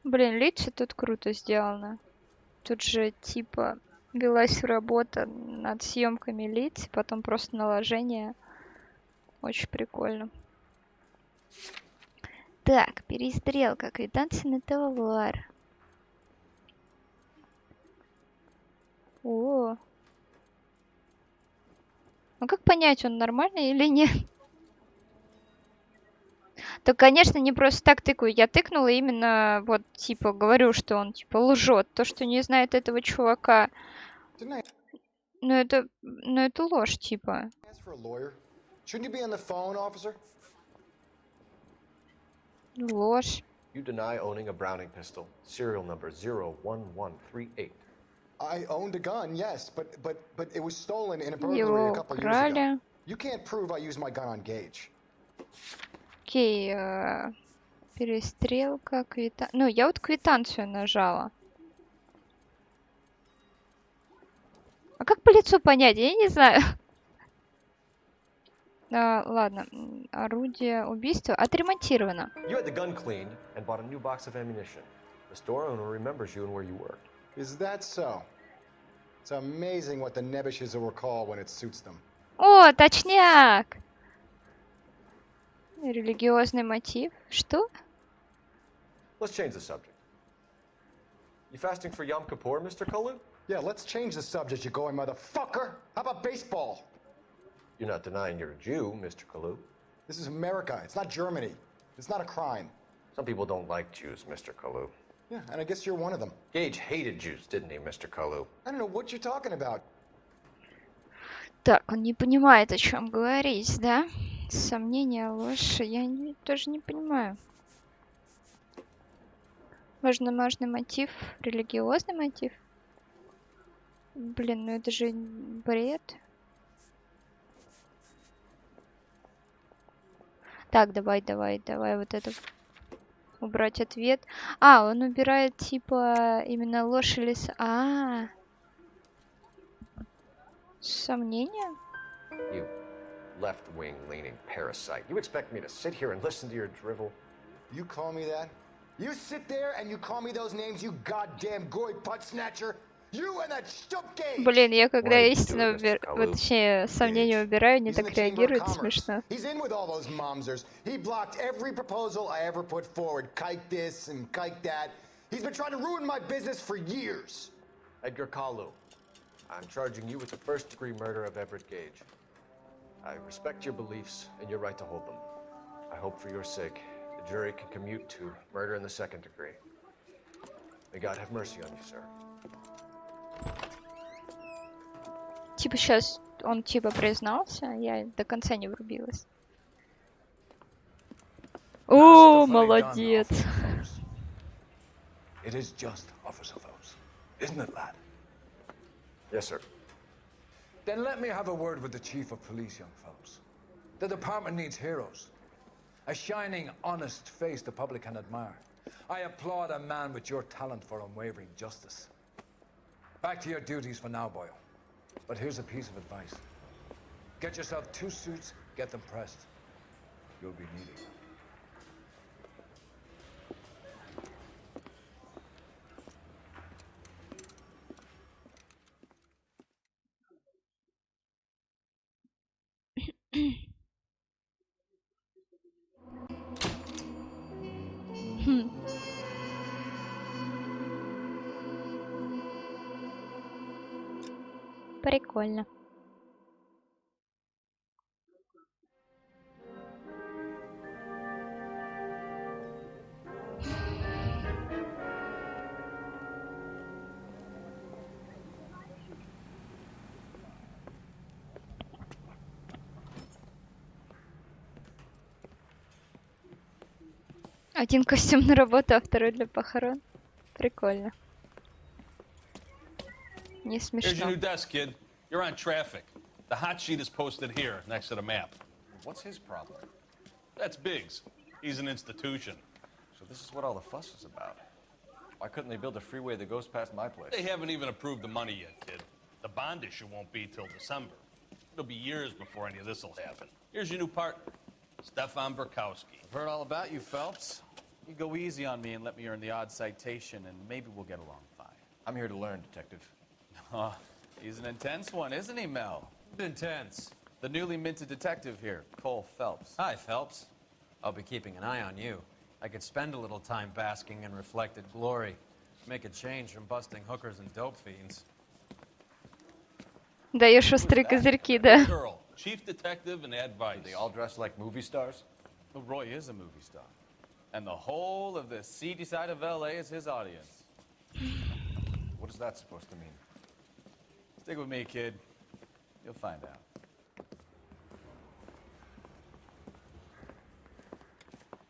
Блин, лица тут круто сделано. Тут же типа велась работа над съемками лиц, потом просто наложение. Очень прикольно. Так, перестрелка. Квитанция на товар. О. Ну как понять, он нормальный или нет? То, конечно, не просто так тыкаю. Я тыкнула именно, вот, типа, говорю, что он, типа, лжет. То, что не знает этого чувака. Ну, это ложь, типа. Ложь. You deny owning a Browning pistol. Serial number 01138. I owned a gun, yes, but it was stolen in a burglary a Его couple years украли. ago. You can't prove I used my gun on Gage. Окей, перестрелка, Ну, я вот квитанцию нажала. А как по лицу понять? Я не знаю. Ладно, орудие убийства отремонтировано. You had the gun cleaned and bought a new box of ammunition. The store owner remembers you and where you worked. Is that so? It's amazing what the Nebishes will recall when it suits them. О, точняк! Религиозный мотив. Что? Let's change the subject. You fasting for Yom Kippur, Mr. Kalu? Yeah, let's change the subject, you going motherfucker. How about baseball? You're not denying you're a Jew, Mr. Kalu. This is America. It's not Germany. It's not a crime. Some people don't like Jews, Mr. Kalu. Yeah, and I guess you're one of them. Gage hated Jews, didn't he, Mr. Kalu? I don't know what you're talking about. Так, он не понимает, о чем говорить, да? Сомнения, ложь. Я тоже не понимаю. Важный мотив, религиозный мотив. Блин, ну это же бред. Так, давай вот это убрать ответ. А, он убирает типа именно ложь или... Сомнения? You left-wing leaning parasite. You expect me to sit here and listen to your drivel? You call me that? You sit there and you call me those names, you goddamn goy putt snatcher? You and that Gage! Блин, я когда истину точнее, сомнения убираю, не так реагирует, смешно. He's in with all those momsers. He blocked every proposal I ever put forward. Kike this and kike that. He's been trying to ruin my business for years. Edgar Kalu, I'm charging you with the first-degree murder of Everett Gage. I respect your beliefs and your right to hold them. I hope for your sake the jury can commute to murder in the second degree. May God have mercy on you, sir. Типа сейчас он типа признался, я до конца не врубилась. О, молодец. It is just, Officer Phelps. Isn't it, lad? Yes, sir. Then let me have a word with the Chief of Police, young Phelps. The department needs heroes. A shining, honest face the public can admire. I applaud a man with your talent for unwavering justice. Back to your duties for now, boyo. But here's a piece of advice. Get yourself 2 suits, get them pressed. You'll be needing them. Прикольно. Один костюм на работу, а второй для похорон. Прикольно. Не Here's your смешно. new desk, kid. You're on traffic. The hot sheet is posted here, next to the map. What's his problem? That's Biggs. He's an institution. So this is what all the fuss is about. Why couldn't they build a freeway that goes past my place? They haven't even approved the money yet, kid. The bond issue won't be till December. It'll be years before any of this will happen. Here's your new partner, Stefan Burkowski. I've heard all about you, Phelps. You go easy on me and let me earn the odd citation, and maybe we'll get along fine. I'm here to learn, Detective. Oh, he's an intense one, isn't he, Mel? Intense. The newly minted detective here, Cole Phelps. Hi, Phelps. I'll be keeping an eye on you. I could spend a little time basking in reflected glory. Make a change from busting hookers and dope fiends. Даешь острые козырьки, да? Girl, chief detective and advice. Do they all dress like movie stars? Well, Roy is a movie star. And the whole of the seedy side of L.A. is his audience. What is that supposed to mean? Stick with me, kid. You'll find out.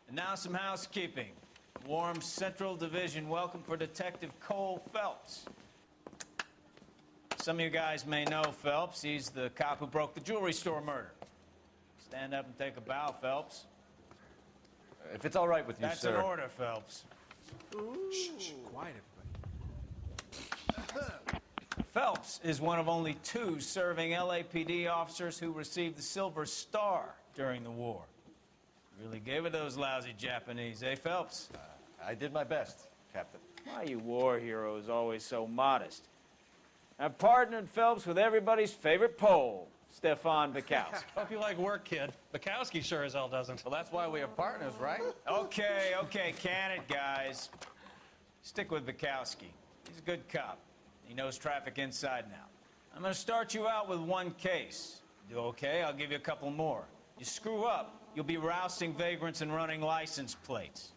And now some housekeeping. Warm Central Division welcome for Detective Cole Phelps. Some of you guys may know Phelps. He's the cop who broke the jewelry store murder. Stand up and take a bow, Phelps. If it's all right with you, That's sir. an order, Phelps. Shh, quiet, everybody. Phelps is one of only 2 serving LAPD officers who received the Silver Star during the war. Really gave it those lousy Japanese, eh, Phelps? I did my best, Captain. Why you war heroes always so modest? I've partnered Phelps with everybody's favorite Pole, Stefan Bukowski. Hope you like work, kid. Bukowski sure as hell doesn't. Well, that's why we have partners, right? Okay, can it, guys. Stick with Bukowski. He's a good cop. He knows traffic inside and out. I'm going to start you out with 1 case. Do okay? I'll give you a couple more. You screw up, you'll be rousting vagrants and running license plates.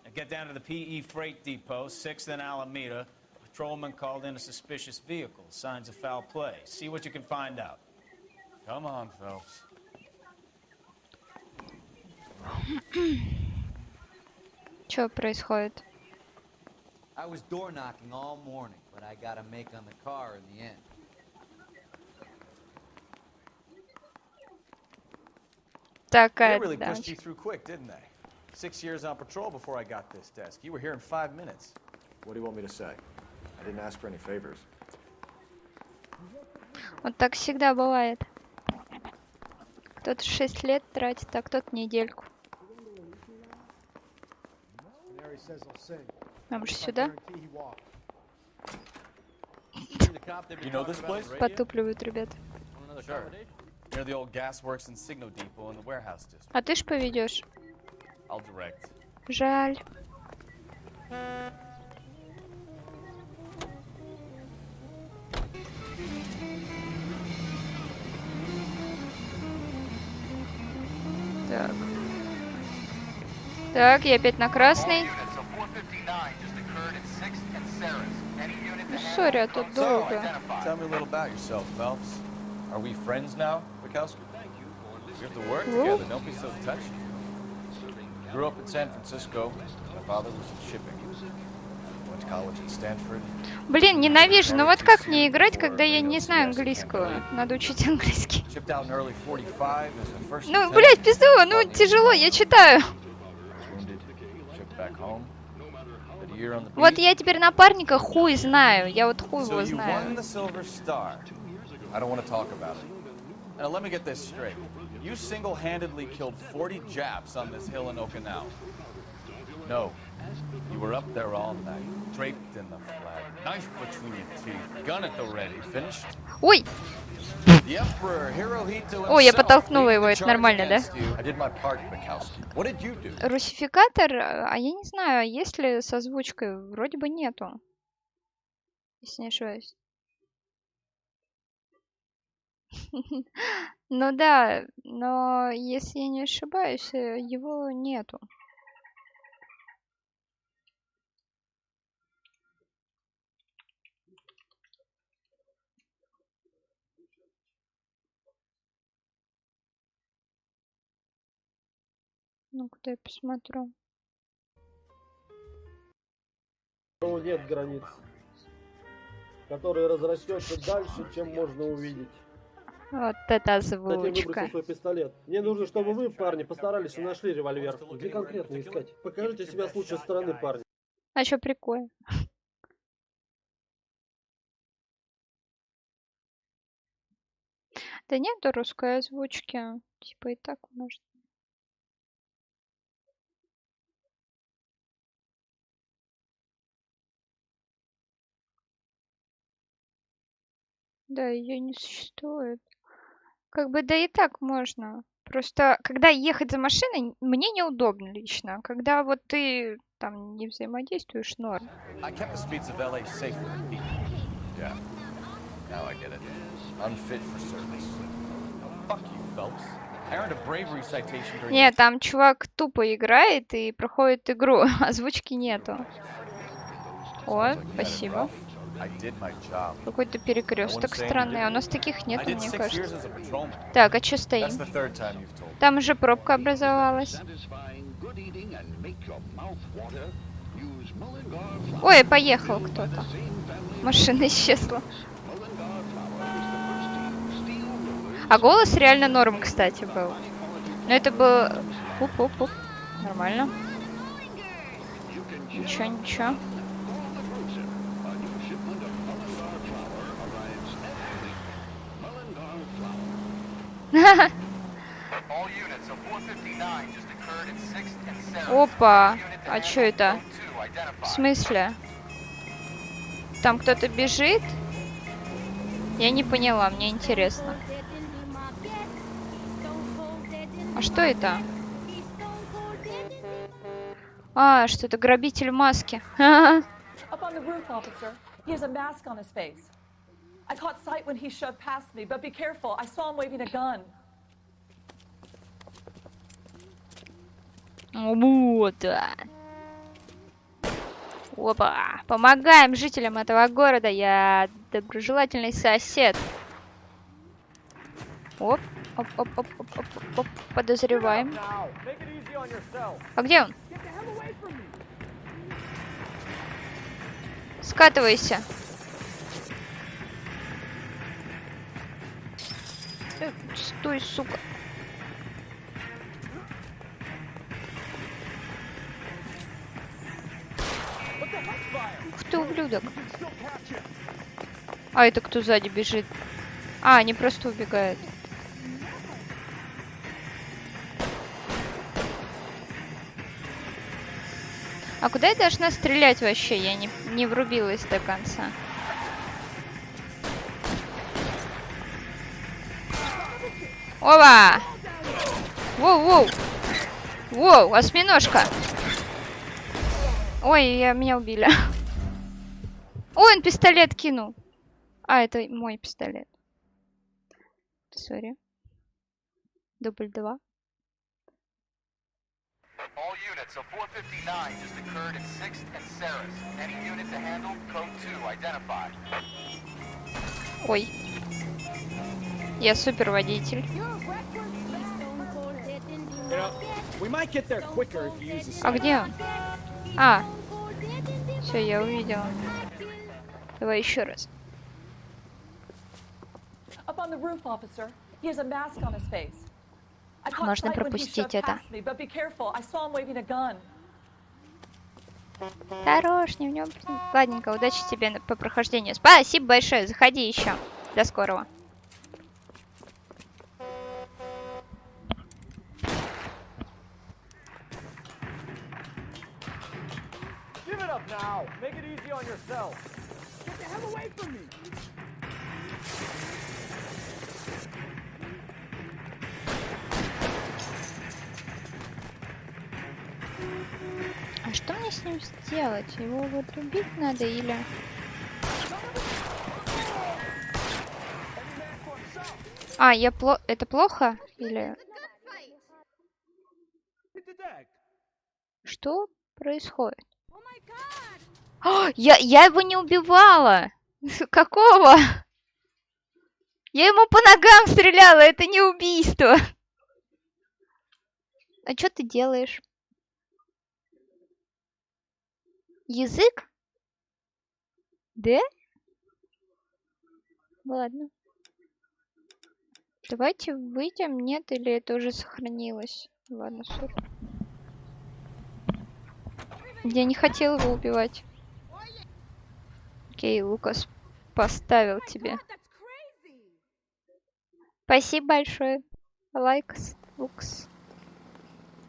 Now get down to the PE Freight Depot, 6th and Alameda. A patrolman called in a suspicious vehicle. Signs of foul play. See what you can find out. Come on, Phelps. Что происходит? I was door knocking all morning, but I got a make on the car in the end. They Такая really pushed да. you through quick, didn't they? 6 years on patrol before I got this desk. You were here in 5 minutes. What do you want me to say? I didn't ask for any favors. Вот так всегда бывает. Кто-то 6 лет тратит, а кто-то недельку. Нам же сюда. You know this place? Потупливают ребят. Sure. Near the old gasworks and Signo Depot in the warehouse district. А ты ж поведешь. I'll direct. Жаль. Так. Так, я опять на красный. Сори, а тут долго. Tell me a little about yourself, Phelps. Are we friends now, Bukowski? We have to work together. Don't be so touchy. Grew up in San Francisco. My father was in shipping. Блин, ненавижу. Ну вот как мне играть, когда я не знаю английского? Надо учить английский. Ну, блядь, пизду, ну тяжело, я читаю. Вот я теперь напарника хуй знаю. Я вот хуй его знаю. Now let me get this straight. You single-handedly killed 40 Japs on this hill in Okinawa. No. You were up there all night, draped in the flag, knife between your teeth, gun at the ready, finished? Ой! Ой, я подтолкнула его, это нормально, да? Русификатор, а я не знаю, есть ли с озвучкой, вроде бы нету. Если не ошибаюсь. Ну да, но если я не ошибаюсь, его нету. Ну-ка, я посмотрю. Нет границ, который разрастется дальше, чем можно увидеть. Вот это Затем озвучка. выбросил свой пистолет. Мне нужно, чтобы вы, парни, постарались и нашли револьвер. Где конкретно искать? Покажите себя с лучшей стороны, парни. А что прикольно? Да нету русской озвучки. Типа и так может. Да, ее не существует. Как бы да и так можно. Просто когда ехать за машиной, мне неудобно лично. Когда вот ты там не взаимодействуешь, норм. I kept the streets of LA safe for the people. Yeah. Now I get it. Unfit for service. Fuck you, Phelps. I earned a bravery citation during... Нет, там чувак тупо играет и проходит игру. Озвучки нету. О, спасибо. Какой-то перекресток странный. А у нас таких нету, мне кажется. Так, а что стоим? Там уже пробка образовалась. Ой, поехал кто-то. Машина исчезла. А голос реально норм, кстати, был. Но это был... Пуп-пуп-пуп. Нормально. Ничего, ничего. Опа, а что это? В смысле? Там кто-то бежит? Я не поняла, мне интересно. А что это? А, что это грабитель в маске. I caught sight when he shoved past me, but be careful. I saw him waving a gun. Вот. Опа. Помогаем жителям этого города. Я доброжелательный сосед. Оп. Оп. Подозреваем. А где он? Скатывайся. Стой, сука. Ух ты, ублюдок. А это кто сзади бежит? А, они просто убегают. А куда я должна стрелять вообще? Я не врубилась до конца. Ова! Воу, осьминожка. Ой, меня убили. Ой, он пистолет кинул. А, это мой пистолет. Сори. Дубль 2. All units, so 459 just occurred at 6th and Sarah's. Any unit to handle, code 2, identified. Ой. Я супер водитель. А где он? А. Все, я увидела. Давай еще раз. Up on the roof, officer. He has a mask on his face. I caught Можно sight when he shoved пропустить это. past me, but be careful. I saw him waving a gun. Хорош, не в нем. Ладненько, удачи тебе по прохождению. Спасибо большое, заходи еще. До скорого. Give it up now. Make it easy on yourself. Get the hell away from me. А что мне с ним сделать? Его вот убить надо или... А, это плохо? Или... Что происходит? О, я его не убивала! Какого? Я ему по ногам стреляла, это не убийство! А что ты делаешь? Язык? Да? Ладно. Давайте выйдем, нет, или это уже сохранилось? Ладно, сори. Я не хотела его убивать. Окей, Лукас поставил тебе. Спасибо большое. Лайкс, Лукс.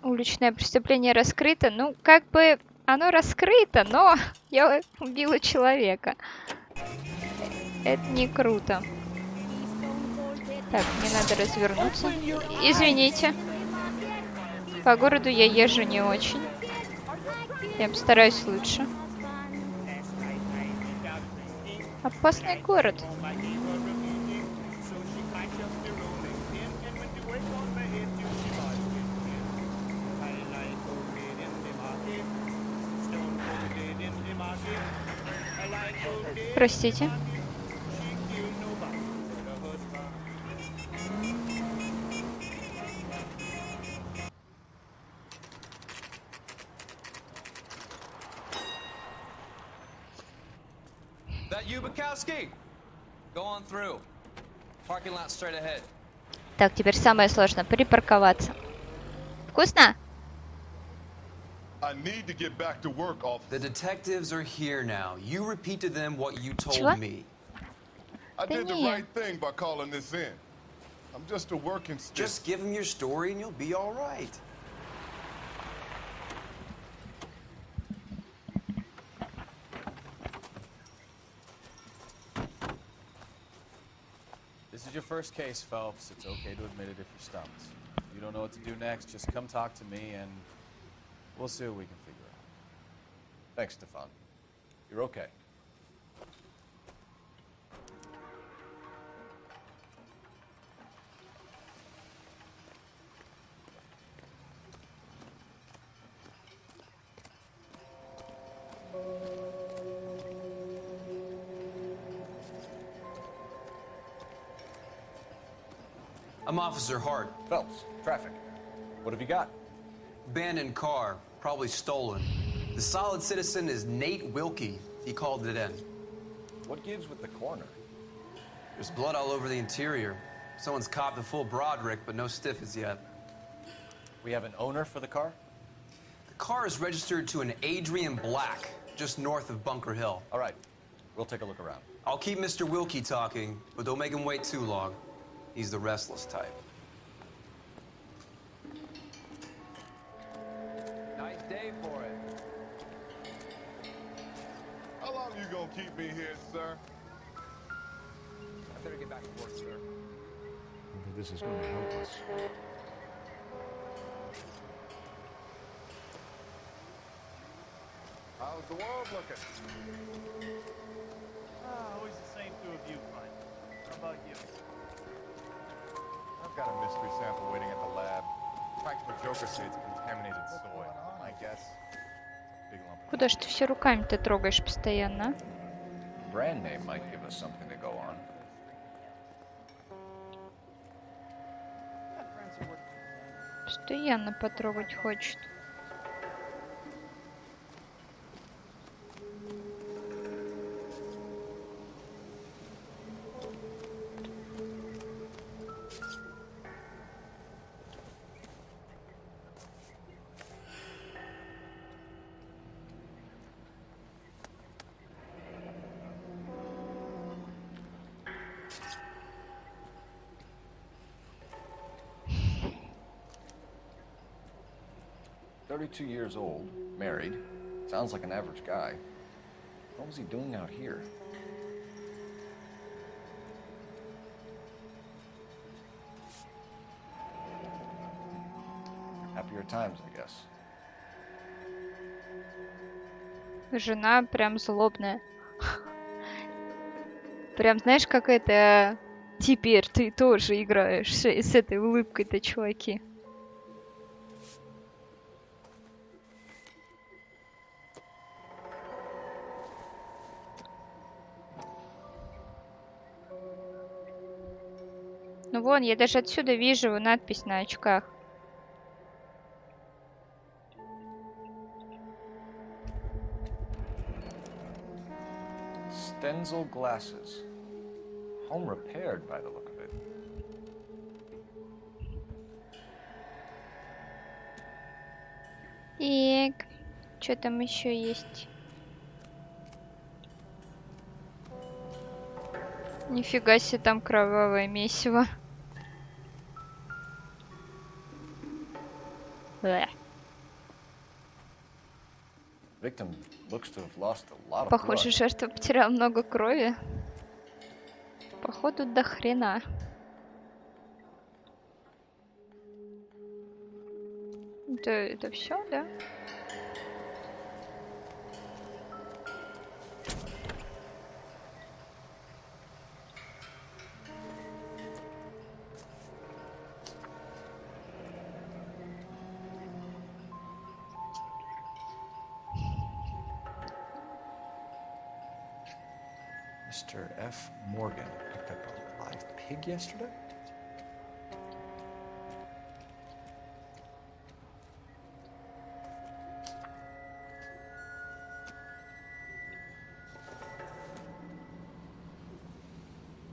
Уличное преступление раскрыто. Ну, как бы оно раскрыто, но я убила человека. Это не круто. Так, мне надо развернуться. Извините. По городу я езжу не очень. Я постараюсь лучше. Опасный город. Простите. That you, Bukowski? Go on through. Parking lot straight ahead. Так, теперь самое сложное — припарковаться. Вкусно? I need to get back to work, officer. The detectives are here now. You repeat to them what you told Чего? me. I did the right thing by calling this in. I'm just a working stiff. Just give them your story and you'll be all right. This is your first case, Phelps. It's okay to admit it if you're stumped. If you don't know what to do next, just come talk to me and we'll see what we can figure out. Thanks, Stefan. You're okay. I'm Officer Hart. Phelps, traffic. What have you got? Abandoned car, probably stolen. The solid citizen is Nate Wilkie. He called it in. What gives with the corner? There's blood all over the interior. Someone's copped the full Broderick, but no stiff as yet. We have an owner for the car? The car is registered to an Adrian Black, just north of Bunker Hill. All right, we'll take a look around. I'll keep Mr. Wilkie talking, but don't make him wait too long. He's the restless type. Nice day for it. How long you gonna keep me here, sir? I better get back to work, sir. This is going to help us. How's the world looking? Always the same through a viewfinder. How about you? I've got a mystery sample waiting at the lab. Practical Joker said it's contaminated soy. I guess. Big lump. Куда ж ты все руками-то трогаешь постоянно? Brand name might give us something to go on. Постоянно потрогать хочет. 32 years old, married, sounds like an average guy. What was he doing out here? Happier times, I guess. Жена прям злобная. Прям, знаешь, как это... Теперь ты тоже играешь с этой улыбкой-то, чуваки. Ну вон, я даже отсюда вижу надпись на очках. Stenzel glasses. Home repaired by the look of it. И что там еще есть? Нифига себе, там кровавое месиво. Victim looks to have lost a lot of Похоже, blood. жертва потеряла много крови. Походу, до хрена. Это все, да? Mr. F. Morgan picked up a live pig yesterday?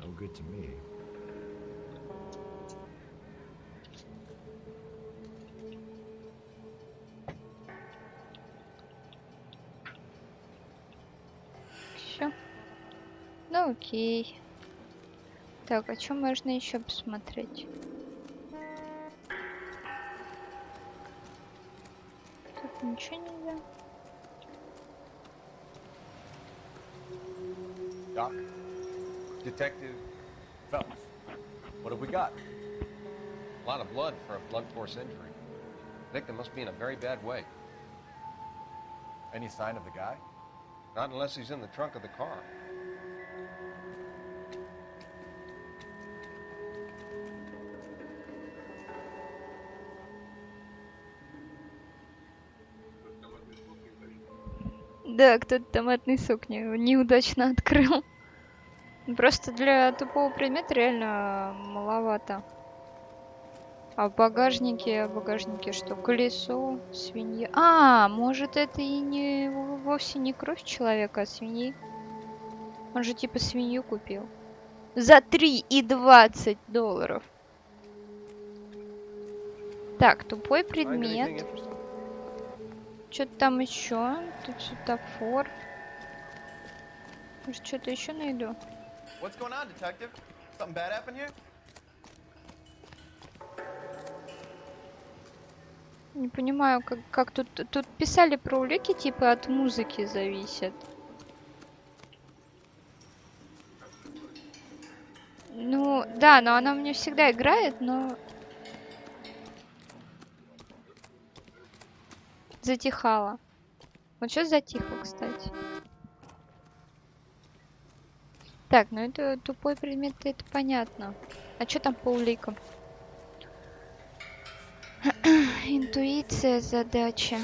No good to me. Все. Ну окей. Так, а что можно еще посмотреть? Тут ничего нельзя. Doc, Detective Phelps, what have we got? A lot of blood for a blunt force injury. Victim must be in a very bad way. Any sign of the guy? Not unless he's in the trunk of the car. Да, кто-то томатный сок неудачно открыл. Просто для тупого предмета реально маловато. А в багажнике что? Колесо, свинья. А, может это и не вовсе не кровь человека, а свиньи. Он же типа свинью купил. За $3.20. Так, тупой предмет. Что-то там еще. Тут светофор. Может, что-то еще найду. What's going on, detective? Something bad happened here? Не понимаю, как тут писали про улики, типа от музыки зависят. Ну, да, но она у меня всегда играет, но... Затихала. Вот сейчас затихло, кстати. Так, ну это тупой предмет, это понятно. А что там по уликам? Интуиция, задача.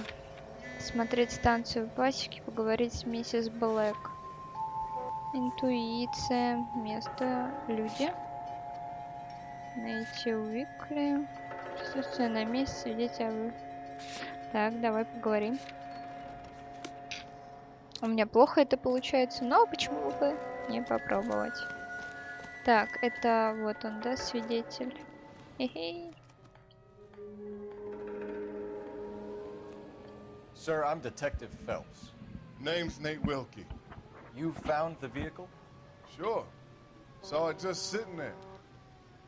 Смотреть станцию пасеки, поговорить с миссис Блэк. Интуиция, место, люди. Найти Уикли. Присутствие на месте, свидетель. Так, давай поговорим. У меня плохо это получается, но почему бы не попробовать? Так, это вот он, да, свидетель. Хе-хе. Sir, I'm Detective Phelps. Name's Nate Wilkie. You found the vehicle? Sure. Saw it just sitting there.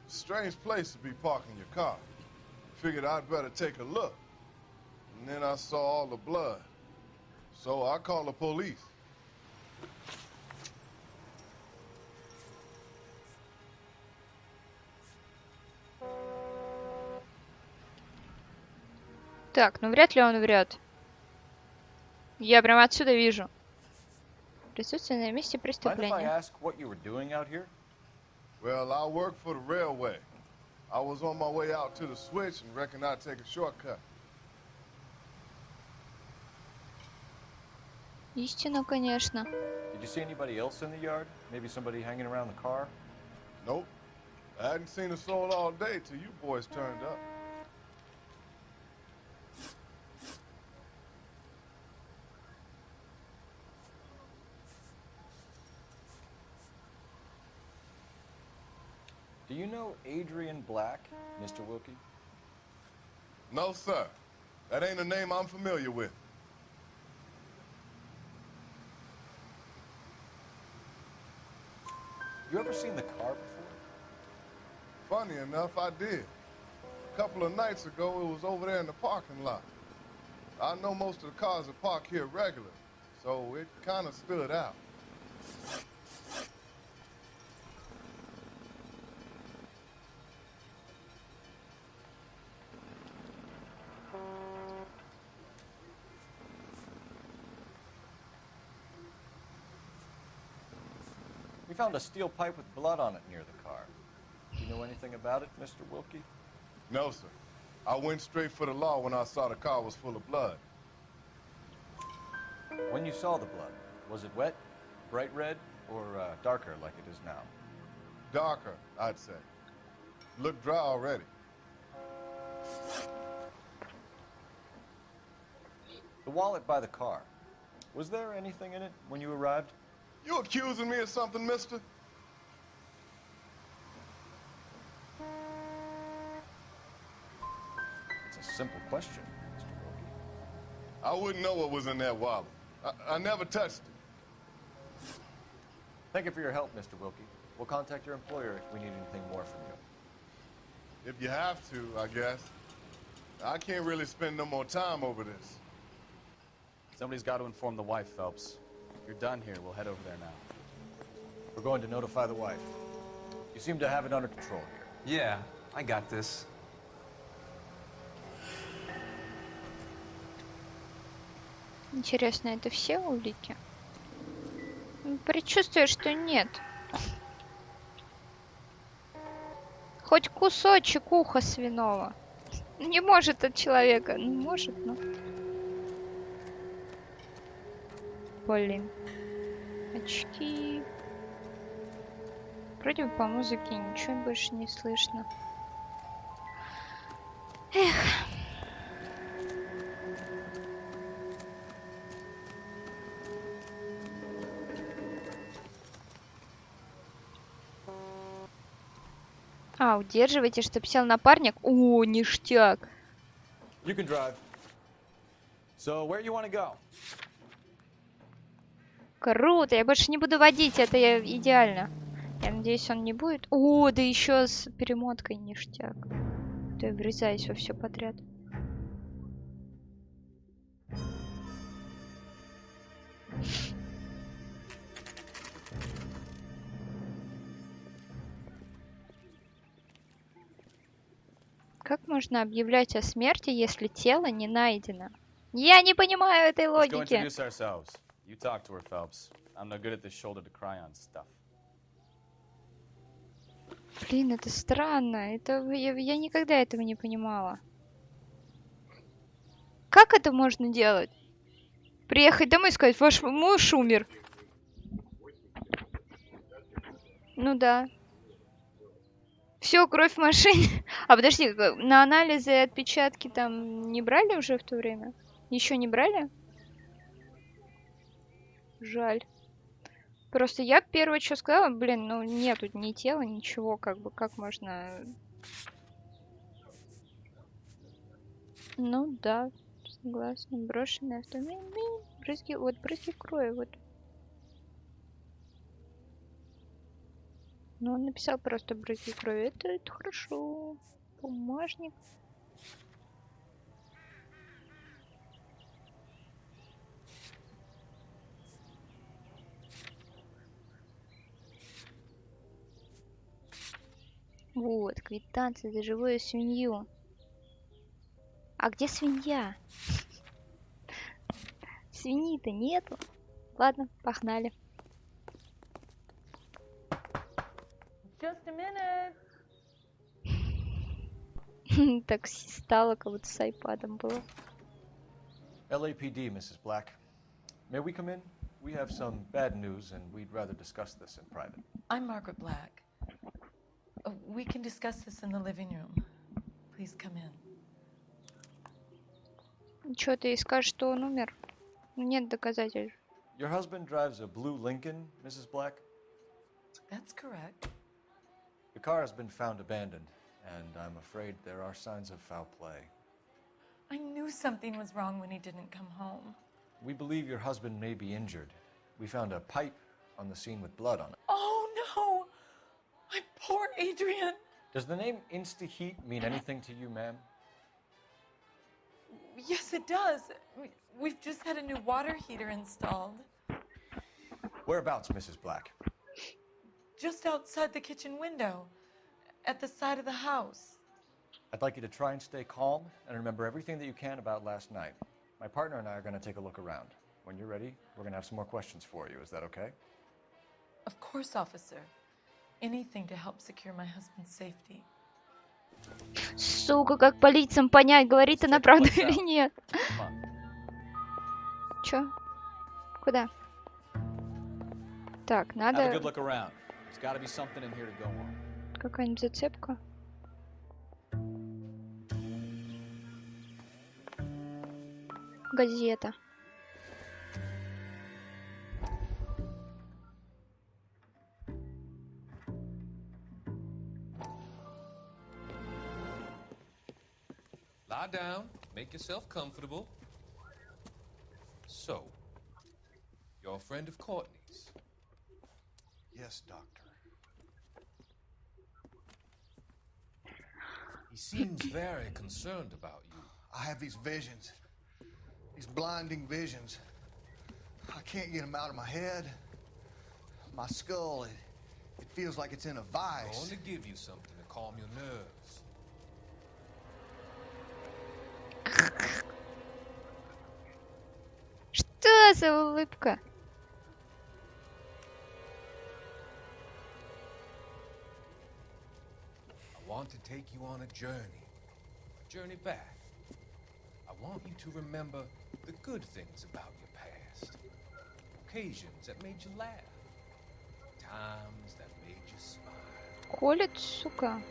Strange place to be parking your car. Figured I'd better take a look. and then I saw all the blood. So I called the police. Так, ну вряд ли он врет. Я прямо отсюда вижу. Присутствие на месте Mind if I преступления. ask what you were doing out here? Well, I work for the railway. I was on my way out to the switch and reckoned I'd take a shortcut. Истина, конечно. Did you see anybody else in the yard? Maybe somebody hanging around the car? Nope. I hadn't seen a soul all day till you boys turned up. Do you know Adrian Black, Mr. Wilkie? No, sir. That ain't a name I'm familiar with. You ever seen the car before? Funny enough, I did. A couple of nights ago, it was over there in the parking lot. I know most of the cars are parked here regular, so it kind of stood out. We found a steel pipe with blood on it near the car. Do you know anything about it, Mr. Wilkie? No, sir. I went straight for the law when I saw the car was full of blood. When you saw the blood, was it wet, bright red, or darker like it is now? Darker, I'd say. Looked dry already. The wallet by the car. Was there anything in it when you arrived? You accusing me of something, mister? It's a simple question, Mr. Wilkie. I wouldn't know what was in that wallet. I never touched it. Thank you for your help, Mr. Wilkie. We'll contact your employer if we need anything more from you. If you have to, I guess. I can't really spend no more time over this. Somebody's got to inform the wife, Phelps. If you're done here, we'll head over there now. We're going to notify the wife. You seem to have it under control here. Yeah, I got this. Интересно, это все улики? Предчувствую, что нет. Хоть кусочек уха свиного. Не может от человека. Ну, может, но... Блин. Очки. Вроде бы по музыке ничего больше не слышно. Эх. А, удерживайте, чтоб сел напарник. О, ништяк. You can drive. So, where you want to go? Круто, я больше не буду водить, это идеально. Я надеюсь, он не будет. О, да еще с перемоткой ништяк. То я врезаюсь во все подряд. Как можно объявлять о смерти, если тело не найдено? Я не понимаю этой логики. You talk to her, Phelps. I'm no good at this shoulder-to-cry-on stuff. Блин, это странно. Я никогда этого не понимала. Как это можно делать? Приехать домой и сказать, ваш муж умер. Ну да. Все, кровь в машине. А подожди, на анализы и отпечатки там не брали уже в то время? Еще не брали? Жаль. Просто я первое, что сказала, блин, ну нету ни тела, ничего, как бы, как можно... Ну да, согласна. Брошенный автомобиль, брызги, вот брызги крови, вот. Ну, он написал просто брызги крови, это хорошо. Бумажник. Вот, квитанция за живую свинью. А где свинья? Свиньи-то нету. Ладно, погнали. Just a minute. Так стало, как будто с айпадом было. LAPD, Mrs. Black. May we come in? We have some bad news, and we'd rather discuss this in private. I'm Margaret Black. We can discuss this in the living room. Please come in. Чё ты скажешь, что он умер? Нет доказательств. Your husband drives a blue Lincoln, Mrs. Black? That's correct. The car has been found abandoned, and I'm afraid there are signs of foul play. I knew something was wrong when he didn't come home. We believe your husband may be injured. We found a pipe on the scene with blood on it. Oh no! My poor Adrian! Does the name InstaHeat mean anything to you, ma'am? Yes, it does. We've just had a new water heater installed. Whereabouts, Mrs. Black? Just outside the kitchen window, at the side of the house. I'd like you to try and stay calm and remember everything that you can about last night. My partner and I are going to take a look around. When you're ready, we're going to have some more questions for you. Is that okay? Of course, officer. Anything to help secure my husband's safety. Сука, как по лицам понять, говорит она правду или нет? Чё? Куда? Так, надо... Have a good look around. There's got to be something in here to go on. Какая-нибудь зацепка? Газета. Lie down, make yourself comfortable. So, you're a friend of Courtney's? Yes, Doctor. He seems very concerned about you. I have these visions. These blinding visions. I can't get them out of my head. My skull, it feels like it's in a vice. I want to give you something to calm your nerves. Что за улыбка? I want to take you on a journey back. I want you to remember the good things about your past. Occasions that made you laugh. Times that made you smile. Колет, сука.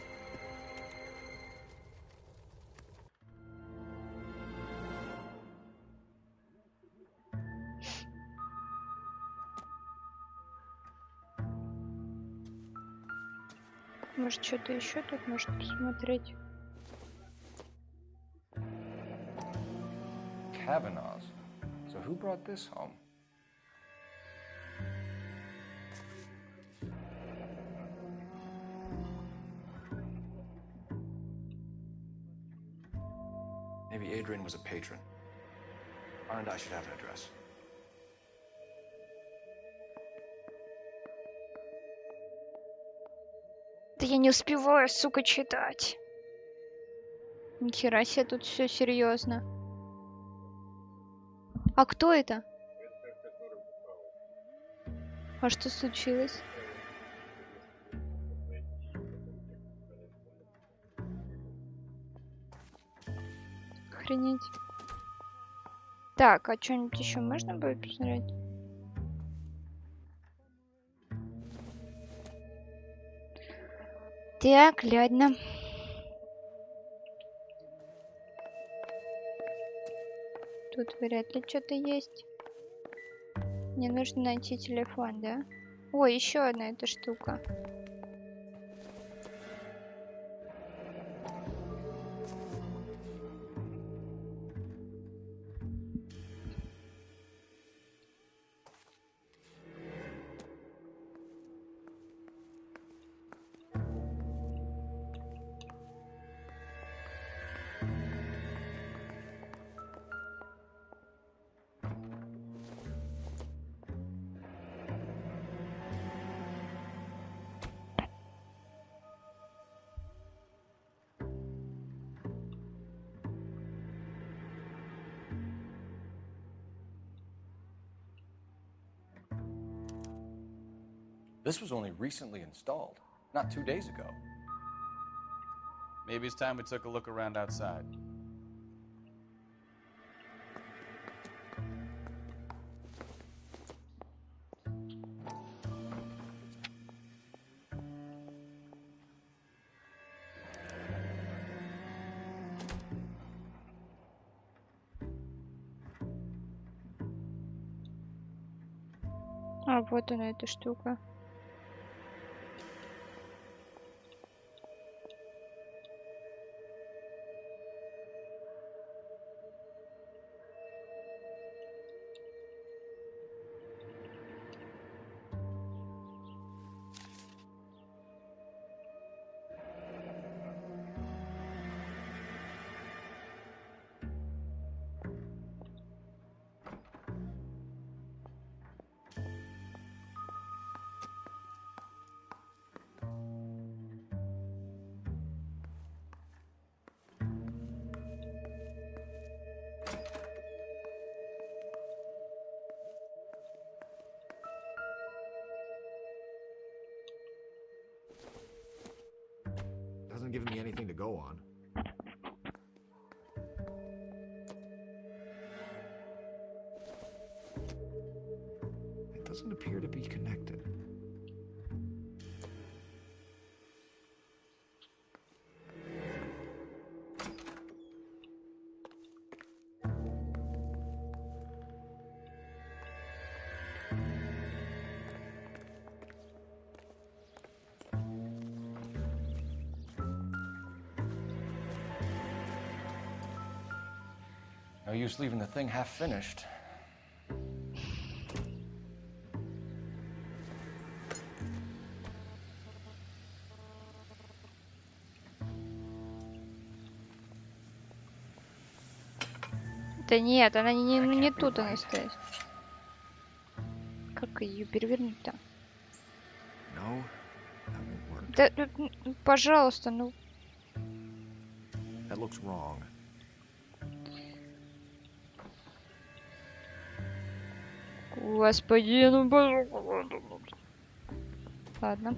Может, что-то еще тут может посмотреть? Kavanaugh's. So who brought this home? Maybe Adrian was a patron. R&I should have an address. Да я не успеваю, сука, читать. Нихера себе, тут все серьезно. А кто это? А что случилось? Охренеть. Так, а что-нибудь еще можно будет посмотреть? Так, ладно. Тут вряд ли что-то есть. Мне нужно найти телефон, да? Ой, еще одна эта штука. This was only recently installed, not 2 days ago. Maybe it's time we took a look around outside. А, вот она, эта штука. Hasn't given me anything to go on. It doesn't appear to be connected. No use leaving the thing half finished. Да нет, она не тут она стоит. Как ее перевернуть-то? No, that won't work. Да, пожалуйста, ну. That looks wrong. Господи, ну пожалуйста. Ладно.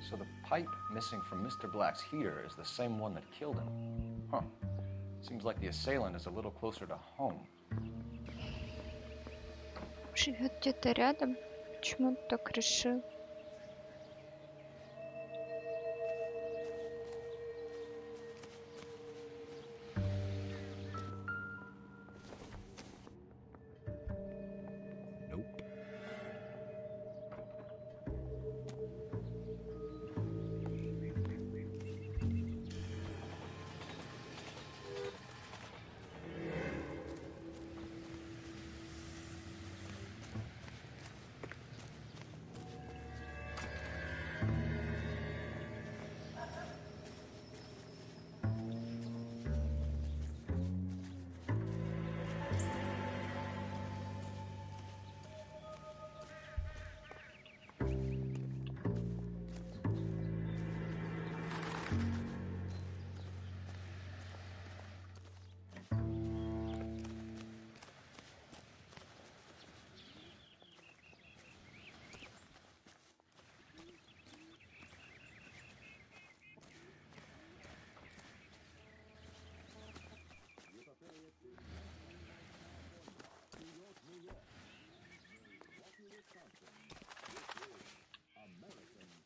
So the pipe missing from Mr. Black's heater is the same one that killed him. Huh. Seems like the assailant is a little closer to home. Живет где-то рядом. Почему он так решил?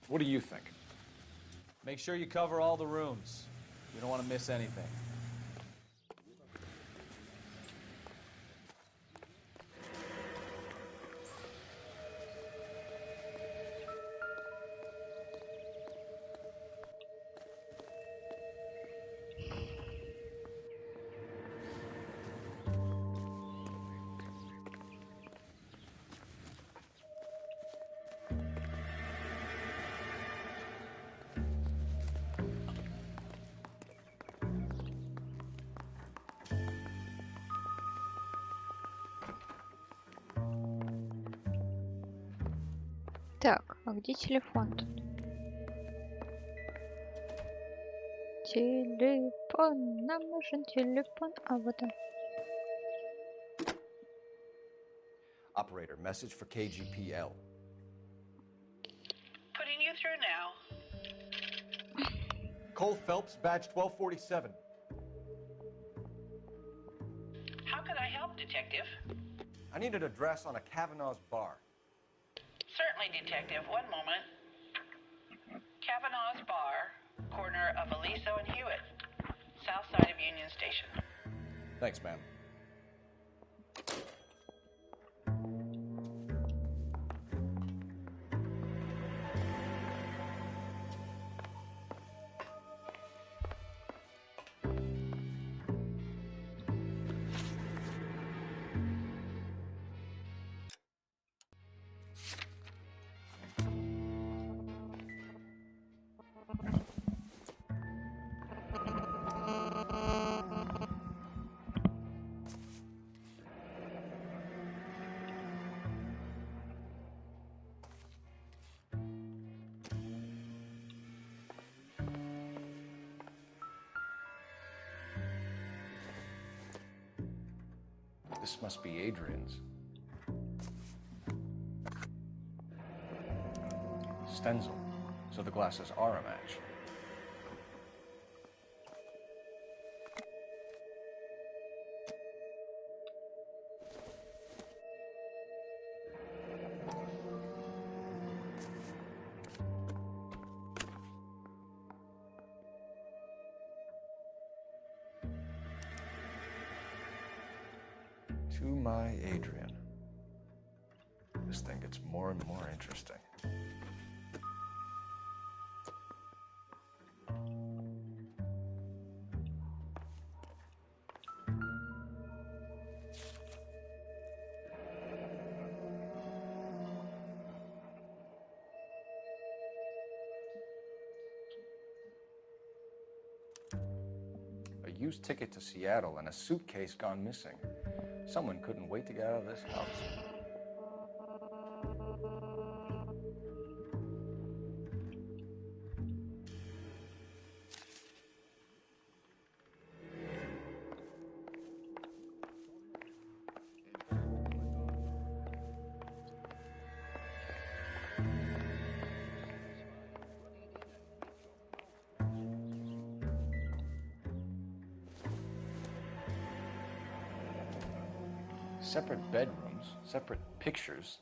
What do you think? Make sure you cover all the rooms. We don't want to miss anything. Так, а где телефон тут? Телефон, нам нужен телефон. А вот он. Operator, message for KGPL. Putting you through now. Cole Phelps, badge 1247. How can I help, Detective? I need an address on a Kavanaugh's bar. Certainly, Detective. One moment. Kavanaugh's Bar, corner of Aliso and Hewitt, south side of Union Station. Thanks, ma'am. This must be Adrian's. Stenzel. So the glasses are a match. To my Adrian. This thing gets more and more interesting. A used ticket to Seattle and a suitcase gone missing. Someone couldn't wait to get out of this house. Separate bedrooms, separate pictures.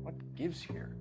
What gives here?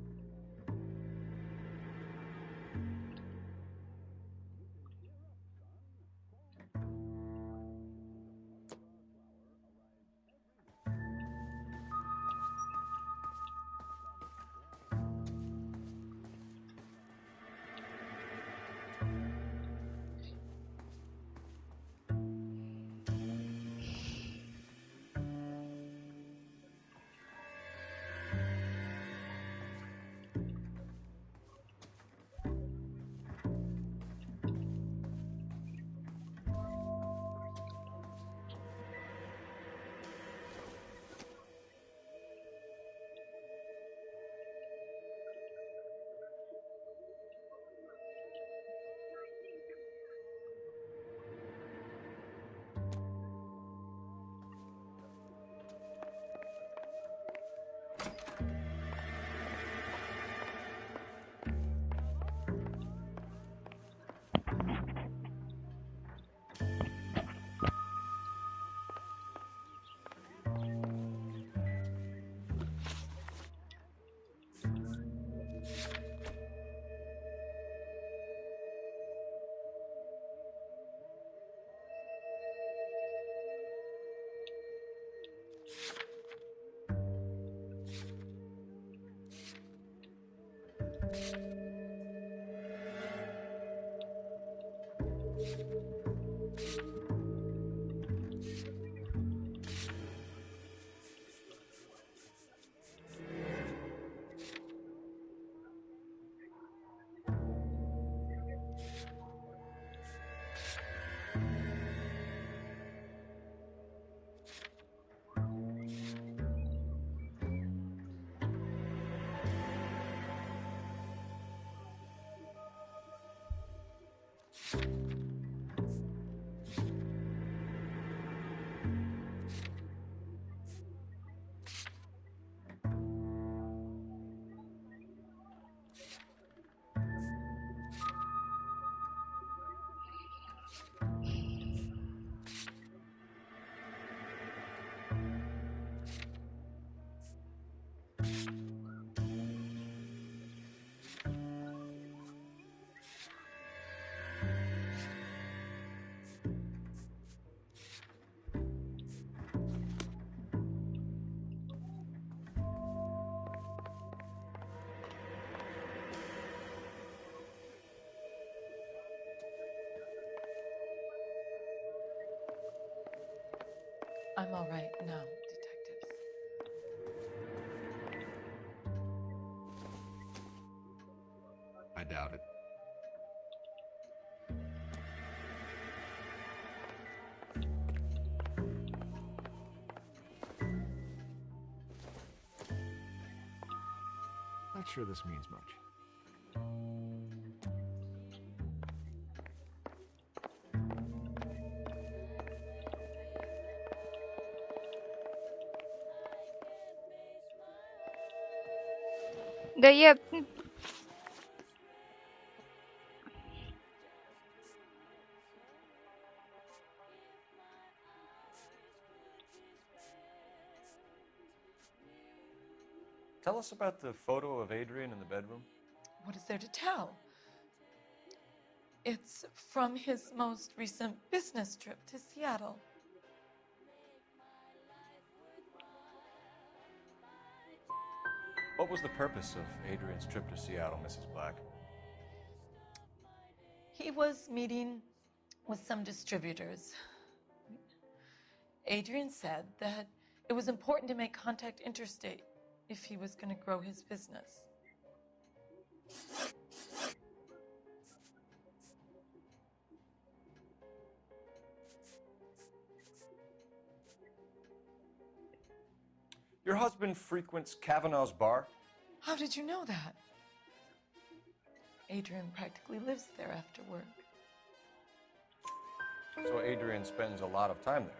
I'm all right now, detectives. I doubt it. Not sure this means much. Да я... Tell us about the photo of Adrian in the bedroom. What is there to tell? It's from his most recent business trip to Seattle. What was the purpose of Adrian's trip to Seattle, Mrs. Black? He was meeting with some distributors. Adrian said that it was important to make contact interstate if he was going to grow his business. Your husband frequents Kavanaugh's bar? How did you know that? Adrian practically lives there after work. So Adrian spends a lot of time there?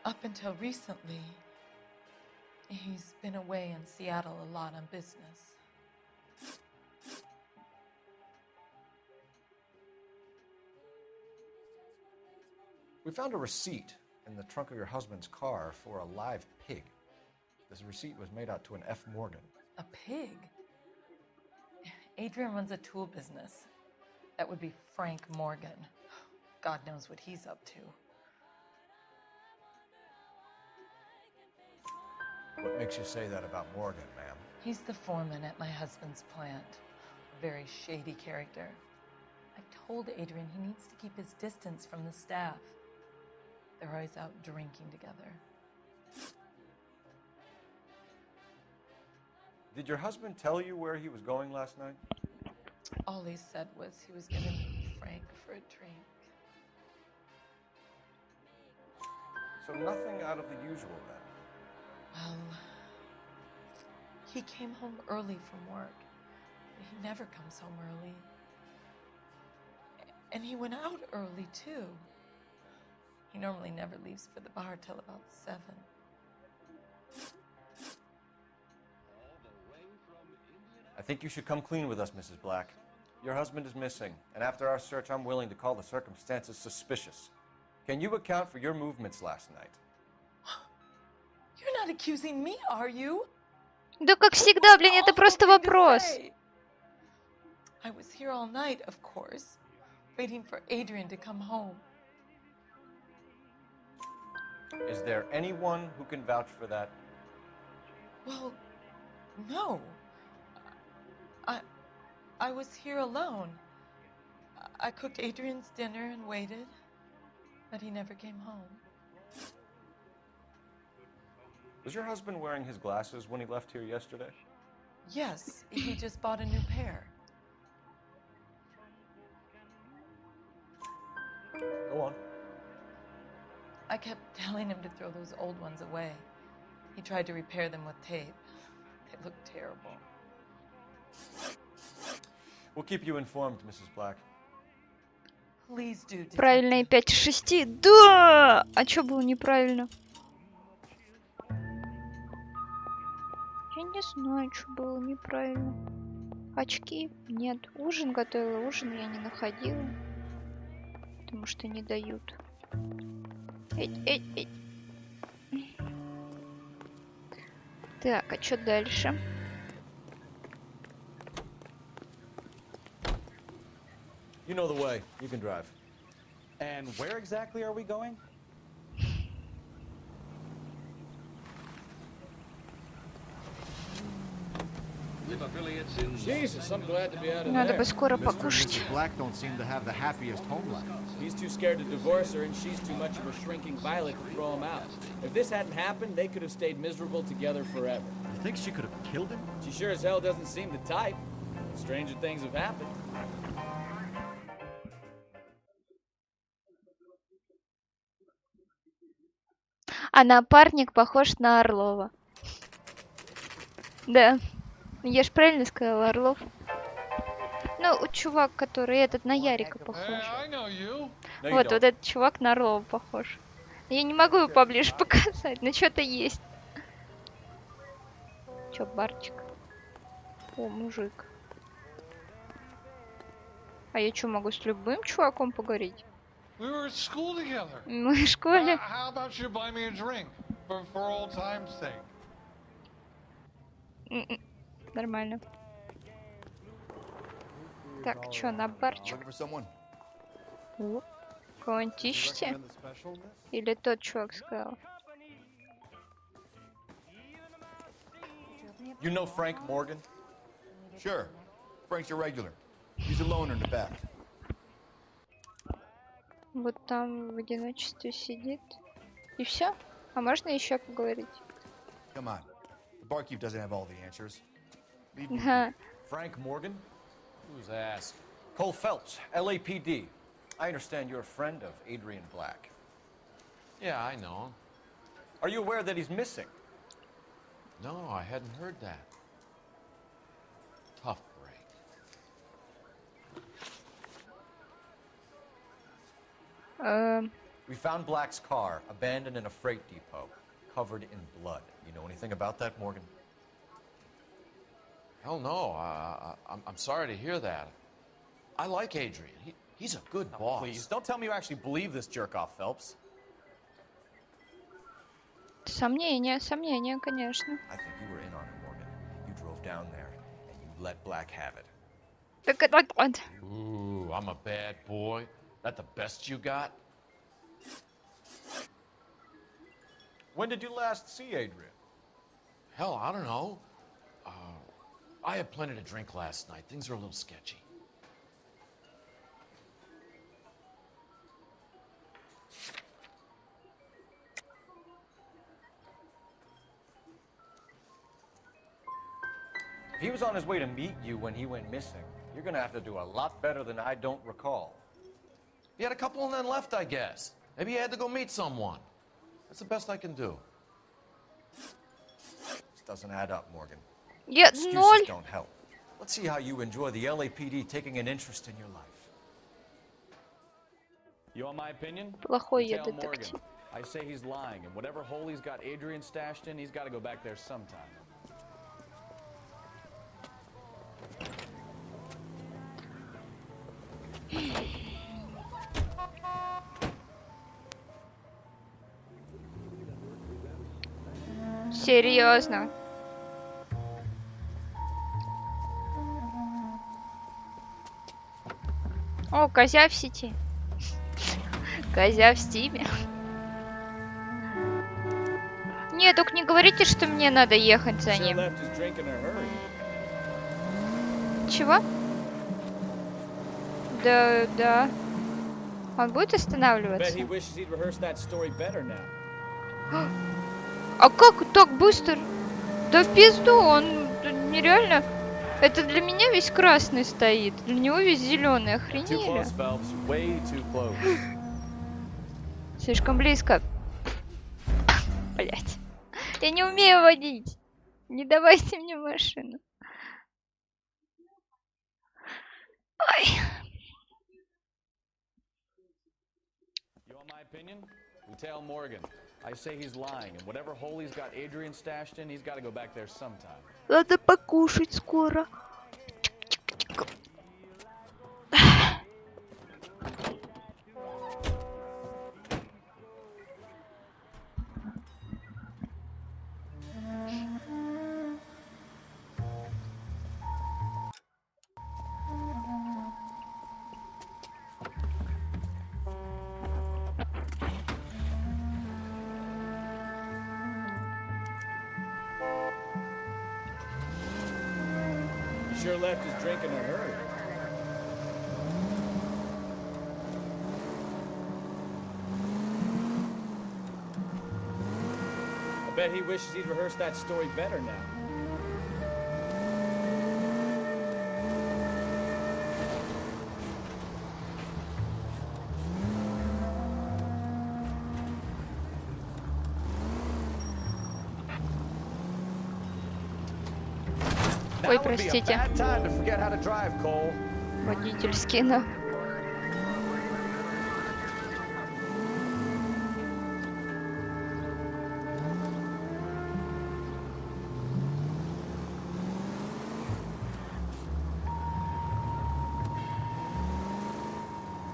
Up until recently, he's been away in Seattle a lot on business. We found a receipt in the trunk of your husband's car for a live pig. This receipt was made out to an F. Morgan. A pig? Adrian runs a tool business. That would be Frank Morgan. God knows what he's up to. What makes you say that about Morgan, ma'am? He's the foreman at my husband's plant. A very shady character. I've told Adrian he needs to keep his distance from the staff. They're always out drinking together. Did your husband tell you where he was going last night? All he said was he was going to meet Frank for a drink. So nothing out of the usual then? Well, he came home early from work. He never comes home early. And he went out early, too. He normally never leaves for the bar till about 7. I think you should come clean with us, Mrs. Black. Your husband is missing, and after our search, I'm willing to call the circumstances suspicious. Can you account for your movements last night? You're not accusing me, are you? Да как всегда, блин, это просто вопрос. I was here all night, of course, waiting for Adrian to come home. Is there anyone who can vouch for that? Well, no. I was here alone. I cooked Adrian's dinner and waited, but he never came home. Was your husband wearing his glasses when he left here yesterday? Yes, he just bought a new pair. Go on. I kept telling him to throw those old ones away. He tried to repair them with tape. They looked terrible. We'll keep you informed, Mrs. Black. Please do. Правильные 5 из 6. Да! А что было неправильно? Я не знаю, что было неправильно. Очки? Нет. Ужин готовила. Ужин я не находила. Потому что не дают. Эть. Так, а что дальше? You know the way. You can drive. And where exactly are we going? You're not really Jesus, I'm glad to be out of Надо there. бы скоро Mr. and покушать. Mrs. Black don't seem to have the happiest home life. He's too scared to divorce her, and she's too much of a shrinking violet to throw him out. If this hadn't happened, they could have stayed miserable together forever. You think she could have killed him? She sure as hell doesn't seem the type. Stranger things have happened. А напарник похож на Орлова. Да. Я ж правильно сказала, Орлов. Ну, чувак, который этот на Ярика похож. Вот этот чувак на Орлова похож. Я не могу его поближе показать, но что-то есть. Чё, барчик? О, мужик. А я что, могу с любым чуваком поговорить? We were at school together. Мы в школе. How about you buy me a drink for old time's sake? Нормально. Так, чё, на барчик? О, кого-нибудь ищете? Или тот чувак сказал? You know Frank Morgan? Sure. Frank's a regular. He's a loner in the back. Вот там в одиночестве сидит. И все? А можно еще поговорить? Come on. The barkeep doesn't have all the answers. Ага. Frank Morgan? Who's asked? Cole Phelps, LAPD. I understand you're a friend of Adrian Black. Yeah, I know him. Are you aware that he's missing? No, I hadn't heard that. Tough break. We found Black's car abandoned in a freight depot, covered in blood. You know anything about that, Morgan? Hell no. I'm sorry to hear that. I like Adrian. He's a good boss. Please, don't tell me you actually believe this jerk-off, Phelps. Сомнения, сомнения, конечно. I think you were in on it, Morgan. You drove down there, and you let Black have it. Так это вот. Ooh, I'm a bad boy. That the best you got? When did you last see Adrian? Hell, I don't know. I had plenty to drink last night. Things are a little sketchy. If he was on his way to meet you when he went missing, you're gonna have to do a lot better than I don't recall. He had a couple and then left, I guess. Maybe he had to go meet someone. That's the best I can do. This doesn't add up, Morgan. Я Excuses ноль. don't help. Let's see how you enjoy the LAPD taking an interest in your life. You want my opinion? Плохой я Tell Morgan. детектив. I say he's lying, and whatever hole he's got Adrian stashed in, he's got to go back there sometime. Серьезно. О, Козя в сети. Козя в стиме. Нет, только не говорите, что мне надо ехать за ним. Чего? Да, да. Он будет останавливаться? А как так быстро? Да в пизду, он нереально... Это для меня весь красный стоит, для него весь зеленый, охренели. Слишком близко. Блять. Я не умею водить. Не давайте мне машину. Ой. You want my opinion? We tell Morgan. I say he's lying, and whatever hole he's got Adrian stashed in, he's got to go back there sometime. Надо покушать скоро. sure left his drink in a hurry. I bet he wishes he'd rehearsed that story better now. Ой, простите. Водительский, да.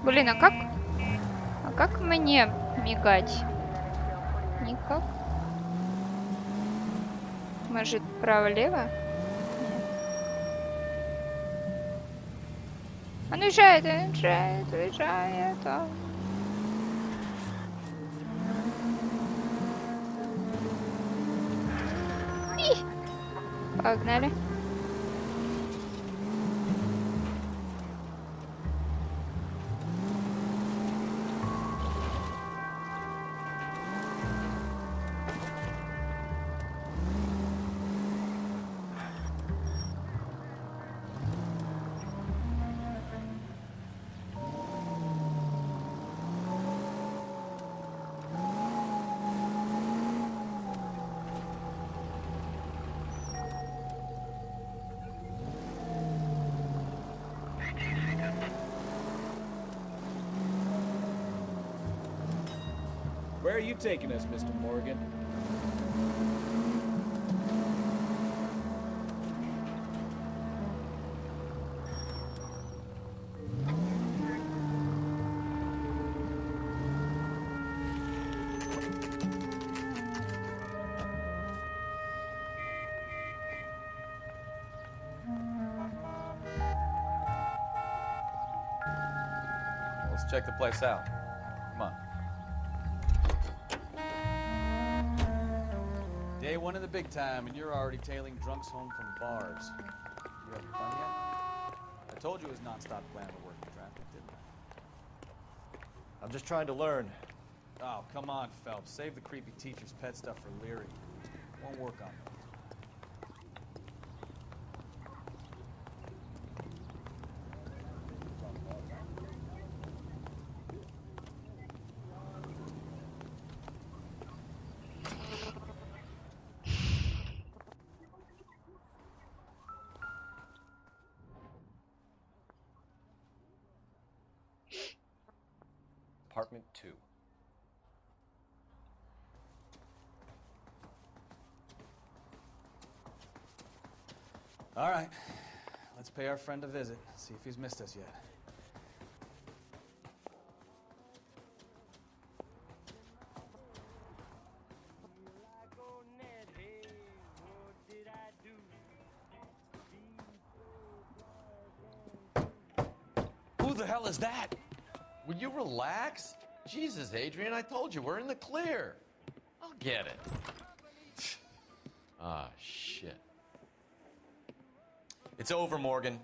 Блин, а как мне мигать? Никак. Может, право-лево? Он уезжает, уезжает. Погнали. Where are you taking us, Mr. Morgan? Let's check the place out. Come on. Day one in the big time, and you're already tailing drunks home from bars. You having fun yet? I told you it was non-stop glamour working traffic, didn't I? I'm just trying to learn. Oh, come on, Phelps. Save the creepy teacher's pet stuff for Leary. Won't work on it. Apartment 2. All right. Let's pay our friend a visit. See if he's missed us yet. Who the hell is that? Will you relax? Jesus, Adrian, I told you, we're in the clear. I'll get it. Ah, shit. It's over, Morgan.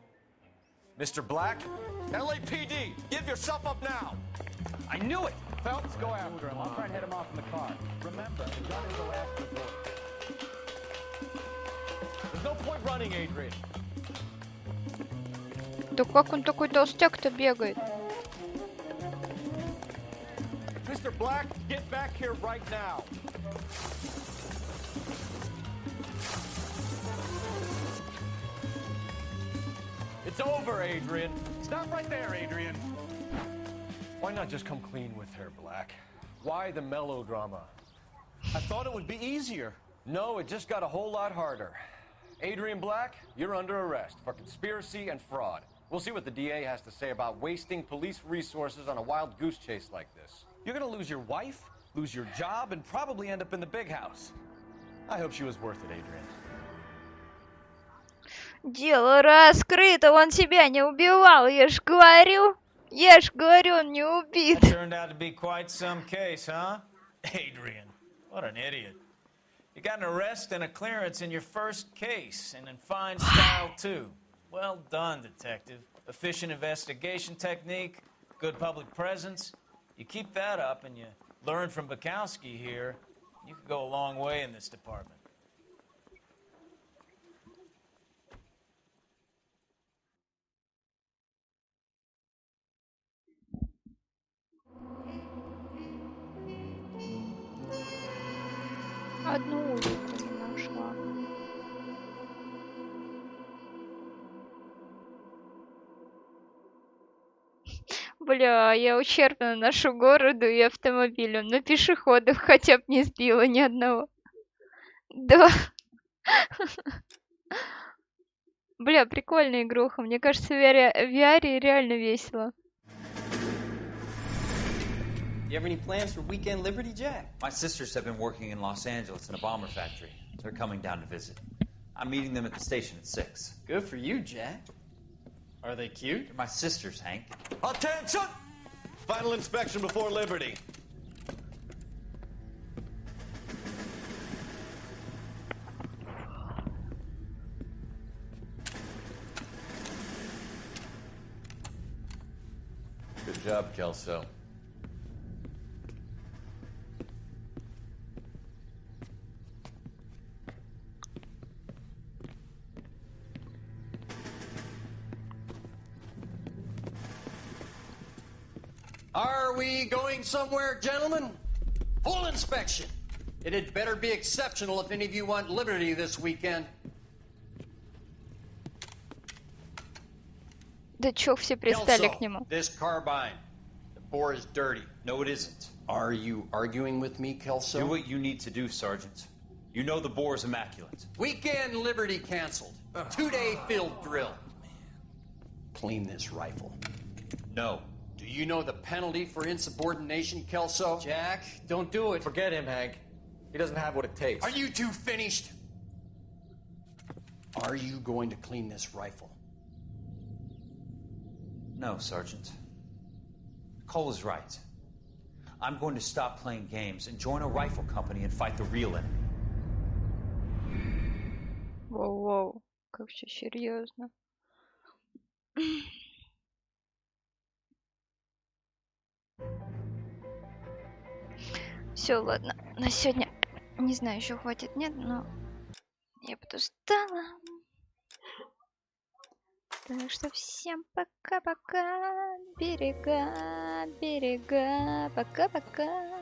Mr. Black? LAPD, give yourself up now! I knew it! Phelps, go after him. I'll try and head him off in the car. Remember, the gun is the last resort. There's no point running, Adrian. Да как он такой толстяк-то бегает? Mr. Black, get back here right now. It's over, Adrian. Stop right there, Adrian. Why not just come clean with her, Black? Why the melodrama? I thought it would be easier. No, it just got a whole lot harder. Adrian Black, you're under arrest for conspiracy and fraud. We'll see what the DA has to say about wasting police resources on a wild goose chase like this. You're gonna lose your wife, lose your job, and probably end up in the big house. I hope she was worth it, Adrian. Дело раскрыто, он себя не убивал, я ж говорю, он не убит. That turned out to be quite some case, huh? Adrian, what an idiot. You got an arrest and a clearance in your first case, and in fine style, too. Well done, detective. Efficient investigation technique, good public presence. You keep that up and you learn from Bukowski here, you could go a long way in this department. Одну улику не нашла. Бля, я ущербно ношу городу и автомобилям, но пешеходов хотя бы не сбила ни одного. Да. Бля, прикольная игруха. Мне кажется, в VR реально весело. You have any plans for weekend Liberty, Jack? My sisters have been working in Los Angeles in a bomber factory. They're coming down to visit. I'm meeting them at the station at 6. Good for you, Jack. Are they cute? They're my sisters, Hank. Attention! Final inspection before Liberty. Good job, Kelso. Are we going somewhere, gentlemen? Full inspection. It had better be exceptional if any of you want Liberty this weekend. Да чё все пристали к Kelso, нему? this carbine. The bore is dirty. No, it isn't. Are you arguing with me, Kelso? Do what you need to do, Sergeant. You know the bore is immaculate. Weekend Liberty canceled. 2-day field drill. Clean this rifle. No. Do you know the penalty for insubordination, Kelso? Jack, don't do it. Forget him, Hank. He doesn't have what it takes. Are you two finished? Are you going to clean this rifle? No, Sergeant. Cole is right. I'm going to stop playing games and join a rifle company and fight the real enemy. Воу-воу, как все серьезно. Все, ладно, на сегодня, не знаю, еще хватит, нет, но я подустала. Так что всем пока-пока, берега, берега, пока-пока.